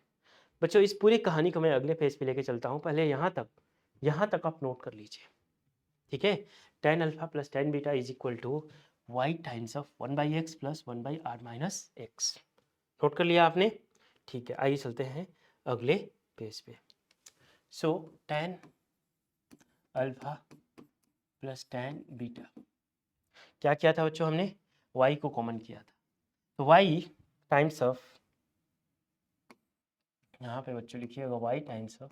बच्चों इस पूरी कहानी को मैं अगले पेज पे लेके चलता हूँ, पहले यहाँ तक आप नोट कर लीजिए, ठीक है। tan alpha plus tan beta is equal to Y times of 1 by X plus 1 by R minus X. Note कर लिया आपने? ठीक है, आइए चलते हैं अगले पेज पे। सो tan alpha plus tan beta, क्या किया था बच्चों हमने, y को कॉमन किया था, तो y टाइम्स ऑफ, यहाँ पे बच्चों लिखिएगा y times of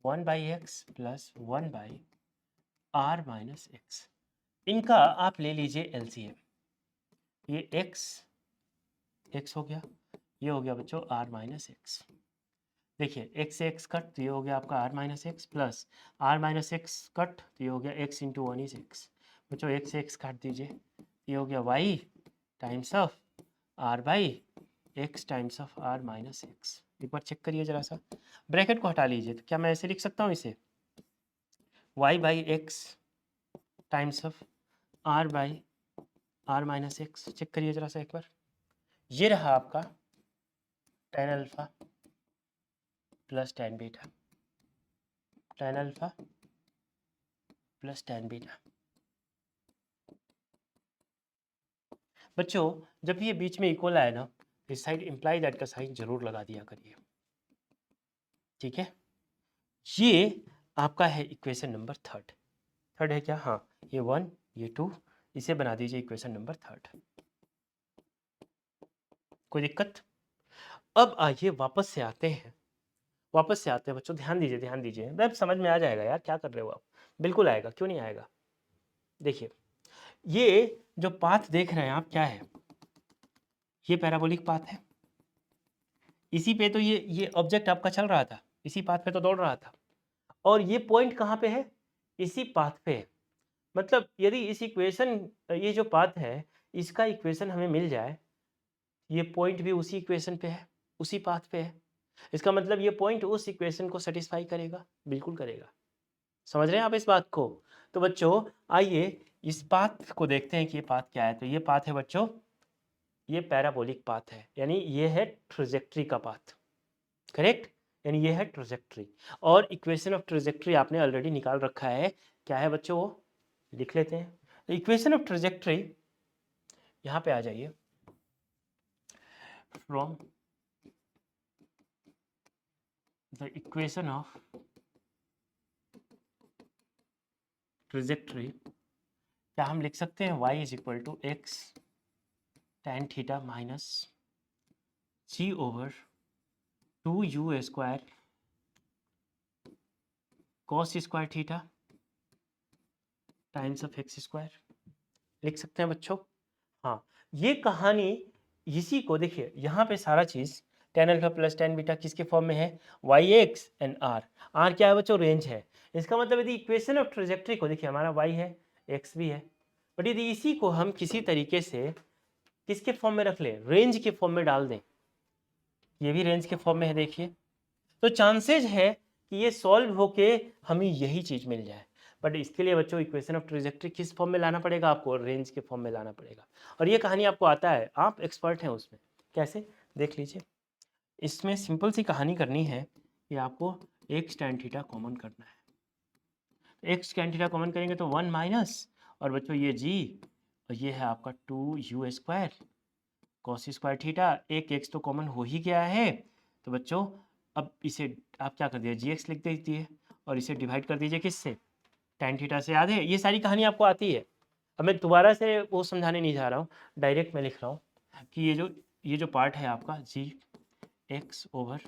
1 by X plus 1 by R minus X. इनका आप ले लीजिए LCM, ये x हो गया, ये हो गया बच्चों r माइनस एक्स। देखिए x से x कट, तो ये हो गया आपका r minus x plus r minus x cut, तो ये हो गया x इंटू 1 इज x। बच्चों x से x काट दीजिए, ये हो गया y times of r by x times of r minus x. एक बार चेक करिए जरा सा, ब्रैकेट को हटा लीजिए, तो क्या मैं ऐसे लिख सकता हूँ इसे, y by X times of r by R minus X. Check करिए जरा सा एक बार, ये रहा आपका tan alpha plus tan beta, tan alpha plus tan beta. बच्चों जब ये बीच में इक्वल आए ना, इस साइड इम्प्लाई दैट का साइन जरूर लगा दिया करिए, ठीक है। ये आपका है इक्वेशन नंबर थर्ड है क्या, हाँ ये 1 ये 2, इसे बना दीजिए इक्वेशन नंबर 3। कोई दिक्कत? अब आइए वापस से आते हैं बच्चों, ध्यान दीजिए, वेब समझ में आ जाएगा यार, क्या कर रहे हो आप, बिल्कुल आएगा, क्यों नहीं आएगा। देखिए ये जो पाथ देख रहे हैं आप, क्या है, ये पैराबोलिक पाथ है, इसी पे तो ये ऑब्जेक्ट आपका चल रहा था, इसी पाथ पे तो दौड़ रहा था, और ये पॉइंट कहाँ पे है, इसी पाथ पे है। मतलब यदि इस इक्वेशन, ये जो पाथ है इसका इक्वेशन हमें मिल जाए, ये पॉइंट भी उसी इक्वेशन पे है, उसी पाथ पे है, इसका मतलब ये पॉइंट उस इक्वेशन को सेटिस्फाई करेगा, बिल्कुल करेगा। समझ रहे हैं आप इस बात को? तो बच्चों आइए इस पाथ को देखते हैं कि ये पाथ क्या है। तो ये पाथ है बच्चों, ये पैराबोलिक पाथ है, यानी ये है ट्रेजेक्ट्री का पाथ। करेक्ट, यानी ये है ट्रेजेक्ट्री, और इक्वेशन ऑफ ट्रेजेक्ट्री आपने ऑलरेडी निकाल रखा है, क्या है बच्चों वो लिख लेते हैं। तो इक्वेशन ऑफ ट्रेजेक्ट्री, यहाँ पे आ जाइए, from the equation of trajectory क्या हम लिख सकते हैं y is equal to X tan theta minus ji over 2u square cos square theta times of X square, लिख सकते हैं बच्चों। हाँ, ये कहानी इसी को देखिए, यहाँ पे सारा चीज़ tan alpha plus tan beta किसके फॉर्म में है, Y X and R. R क्या है बच्चों, रेंज है। इसका मतलब यदि इक्वेशन ऑफ ट्रेजेक्ट्री को देखिए, हमारा वाई है, एक्स भी है, बट यदि इसी को हम किसी तरीके से किसके फॉर्म में रख लें, रेंज के फॉर्म में डाल दें, ये भी रेंज के फॉर्म में है देखिए, तो चांसेज है कि ये सॉल्व होके हमें यही चीज़ मिल जाए। बट इसके लिए बच्चों इक्वेशन ऑफ ट्रेजेक्ट्री किस फॉर्म में लाना पड़ेगा, आपको रेंज के फॉर्म में लाना पड़ेगा। और ये कहानी आपको आता है, आप एक्सपर्ट हैं उसमें। कैसे, देख लीजिए। इसमें सिंपल सी कहानी करनी है कि आपको एक्स tan थीटा कॉमन करना है। एक्स tan थीटा कॉमन करेंगे तो 1 माइनस, और बच्चों ये जी, और ये है आपका 2u square cos square theta. एक एक्स तो कॉमन हो ही गया है, तो बच्चों अब इसे आप क्या कर दिए, जी एक्स लिख दीजिए, और इसे डिवाइड कर दीजिए किससे, tan थीटा से। याद है, ये सारी कहानी आपको आती है। अब मैं दोबारा से वो समझाने नहीं जा रहा हूँ, डायरेक्ट मैं लिख रहा हूँ कि ये जो पार्ट है आपका g x over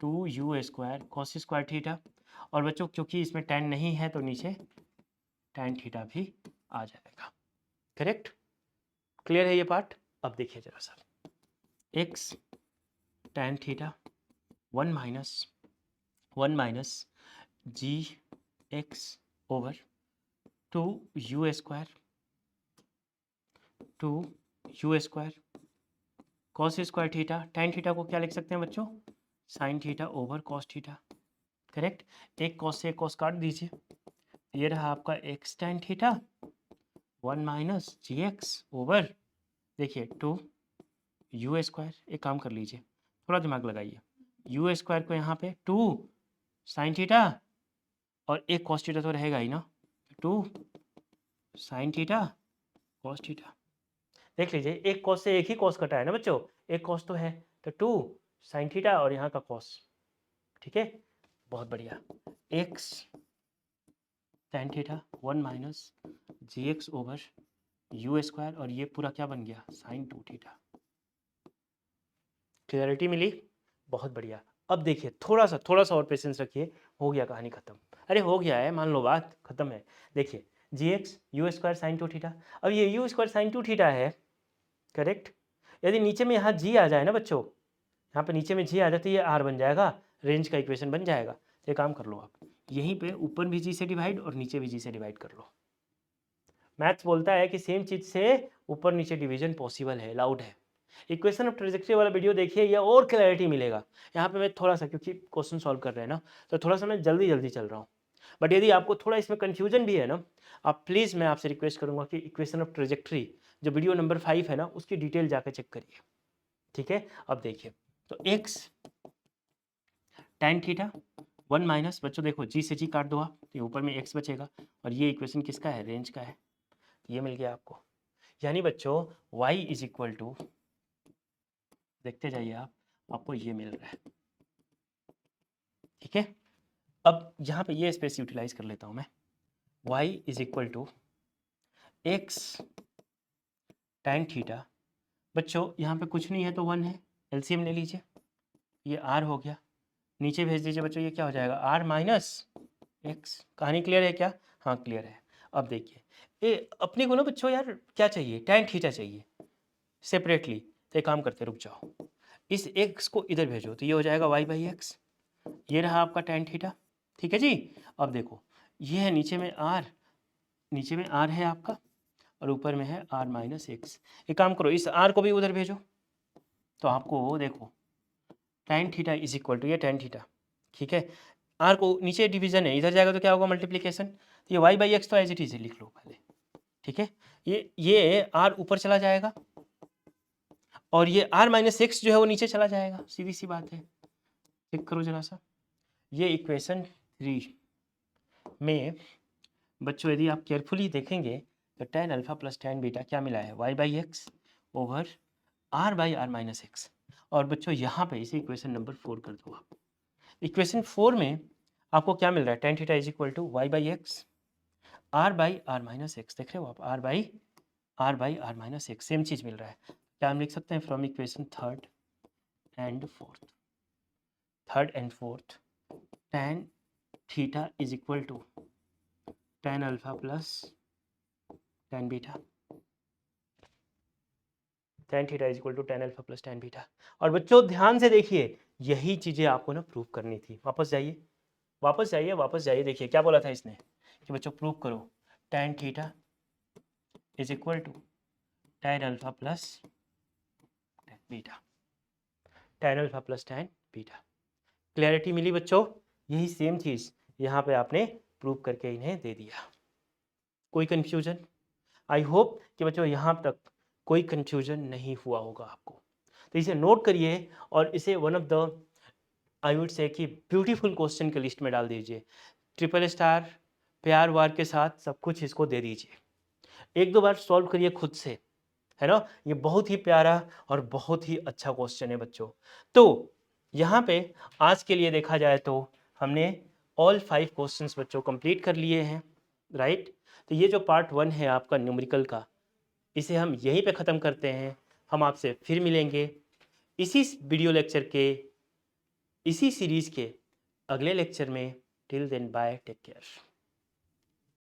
2u square cos square theta, और बच्चों क्योंकि इसमें tan नहीं है तो नीचे tan थीटा भी आ जाएगा। करेक्ट, क्लियर है ये पार्ट। अब देखिए जरा सा, एक्स tan थीटा 1 माइनस जी x over 2u square cos square theta. tan theta को क्या लिख सकते हैं बच्चों, sine theta over cos theta. Correct, एक कॉस से एक कॉस काट दीजिए, ये रहा आपका एक्स tan थीटा 1 माइनस जी एक्स ओवर, देखिए 2u स्क्वायर। एक काम कर लीजिए, थोड़ा दिमाग लगाइए, u स्क्वायर को यहाँ पे 2 साइन थीटा, और एक कॉस थीटा तो रहेगा ही ना, 2 साइन थीटा कॉस थीटा। देख लीजिए, एक कॉस से एक ही कॉस कटा है ना बच्चों, एक कॉस तो है, तो 2 साइन थीटा और यहाँ का कॉस। ठीक है, बहुत बढ़िया। एक्स tan थीटा 1 माइनस जी एक्स ओवर यू स्क्वायर, और ये पूरा क्या बन गया, साइन 2 थीटा। क्लियरिटी मिली, बहुत बढ़िया। अब देखिए, थोड़ा सा और पेशेंस रखिए, हो गया कहानी खत्म। अरे हो गया है, मान लो बात खत्म है। देखिए g x u square sine 2 theta, अब ये यू स्क्वायर साइन 2 थीटा है, करेक्ट। यदि नीचे में यहाँ जी आ जाए ना बच्चों, यहाँ पे नीचे में जी आ जाए तो ये आर बन जाएगा, रेंज का इक्वेशन बन जाएगा। तो एक काम कर लो आप, यहीं पे ऊपर भी जी से डिवाइड और नीचे भी जी से डिवाइड कर लो। मैथ्स बोलता है कि सेम चीज़ से ऊपर नीचे डिवीजन पॉसिबल है, अलाउड है। इक्वेशन ऑफ ट्रेजेक्ट्री वाला वीडियो देखिए, या और क्लैरिटी मिलेगा। यहाँ पे मैं थोड़ा सा, क्योंकि क्वेश्चन सॉल्व कर रहे हैं ना, तो थोड़ा सा मैं जल्दी जल्दी चल रहा हूँ। बट यदि आपको थोड़ा इसमें कन्फ्यूजन भी है ना, आप प्लीज़, मैं आपसे रिक्वेस्ट करूँगा कि इक्वेशन ऑफ ट्रेजेक्ट्री जो वीडियो नंबर 5 है ना, उसकी डिटेल जाकर चेक करिए। ठीक है, अब देखिए, तो एक्स tan थीटा 1 माइनस, बच्चों देखो जी से जी काट दो आप, तो ऊपर में एक्स बचेगा, और ये इक्वेशन किसका है, रेंज का है। ये मिल गया आपको, यानी बच्चों y इज इक्वल टू, देखते जाइए आप, आपको ये मिल रहा है। ठीक है, अब यहाँ पे ये स्पेस यूटिलाइज कर लेता हूँ मैं, y is equal to X tan theta, बच्चों यहाँ पे कुछ नहीं है तो 1 है, एलसीएम ले लीजिए, ये r हो गया, नीचे भेज दीजिए बच्चों, ये क्या हो जाएगा, r माइनस एक्स। कहानी क्लियर है क्या, हाँ क्लियर है। अब देखिए, ये अपने को ना बच्चों यार क्या चाहिए, tan थीटा चाहिए सेपरेटली। तो एक काम करते, रुक जाओ, इस x को इधर भेजो, तो ये हो जाएगा y बाई एक्स, ये रहा आपका tan थीटा। ठीक है जी, अब देखो, ये है नीचे में r, नीचे में r है आपका, और ऊपर में है r माइनस एक्स। एक काम करो, इस r को भी उधर भेजो, तो आपको देखो tan theta is equal to ये tan थीटा। ठीक है, r को नीचे डिवीजन है, इधर जाएगा तो क्या होगा, मल्टीप्लीकेशन। तो ये y बाई एक्स तो एज इट इज लिख लो पहले। ठीक है, ये r ऊपर चला जाएगा, और ये r माइनस एक्स जो है वो नीचे चला जाएगा, सीधी सी बात है। चेक करो जरा सा, ये इक्वेशन 3 में बच्चों यदि आप केयरफुली देखेंगे तो tan alpha plus tan beta क्या मिला है, y by X over r by R minus X. और बच्चों यहाँ पे इसे इक्वेशन नंबर 4 कर दो आप। इक्वेशन 4 में आपको क्या मिल रहा है, tan theta is equal to y by x R by R minus x, देख रहे हो आप, R by R minus x, same चीज़ मिल रहा है। क्या हम लिख सकते हैं from equation third and fourth tan theta is equal to tan alpha plus tan beta, tan theta is equal to tan alpha plus tan beta. और बच्चों ध्यान से देखिए, यही चीज़ें आपको ना प्रूव करनी थी। वापस जाइए, वापस जाइए, देखिए क्या बोला था इसने कि बच्चों प्रूव करो tan theta is equal to tan alpha plus tan beta, tan alpha plus tan beta. Clarity मिली बच्चों? यही सेम चीज़ यहाँ पे आपने प्रूव करके इन्हें दे दिया। कोई कन्फ्यूजन? आई होप कि बच्चों यहाँ तक कोई कन्फ्यूजन नहीं हुआ होगा आपको। तो इसे नोट करिए और इसे one of the I would say कि ब्यूटीफुल क्वेश्चन के लिस्ट में डाल दीजिए। ट्रिपल स्टार प्यार वार के साथ सब कुछ इसको दे दीजिए। एक दो बार सॉल्व करिए खुद से, है ना। ये बहुत ही प्यारा और बहुत ही अच्छा क्वेश्चन है बच्चों। तो यहाँ पे आज के लिए देखा जाए तो हमने ऑल 5 क्वेश्चंस बच्चों कंप्लीट कर लिए हैं, राइट। तो ये जो पार्ट 1 है आपका न्यूमेरिकल का, इसे हम यहीं पे ख़त्म करते हैं। हम आपसे फिर मिलेंगे इसी वीडियो लेक्चर के, इसी सीरीज़ के अगले लेक्चर में। Till then bye, take care.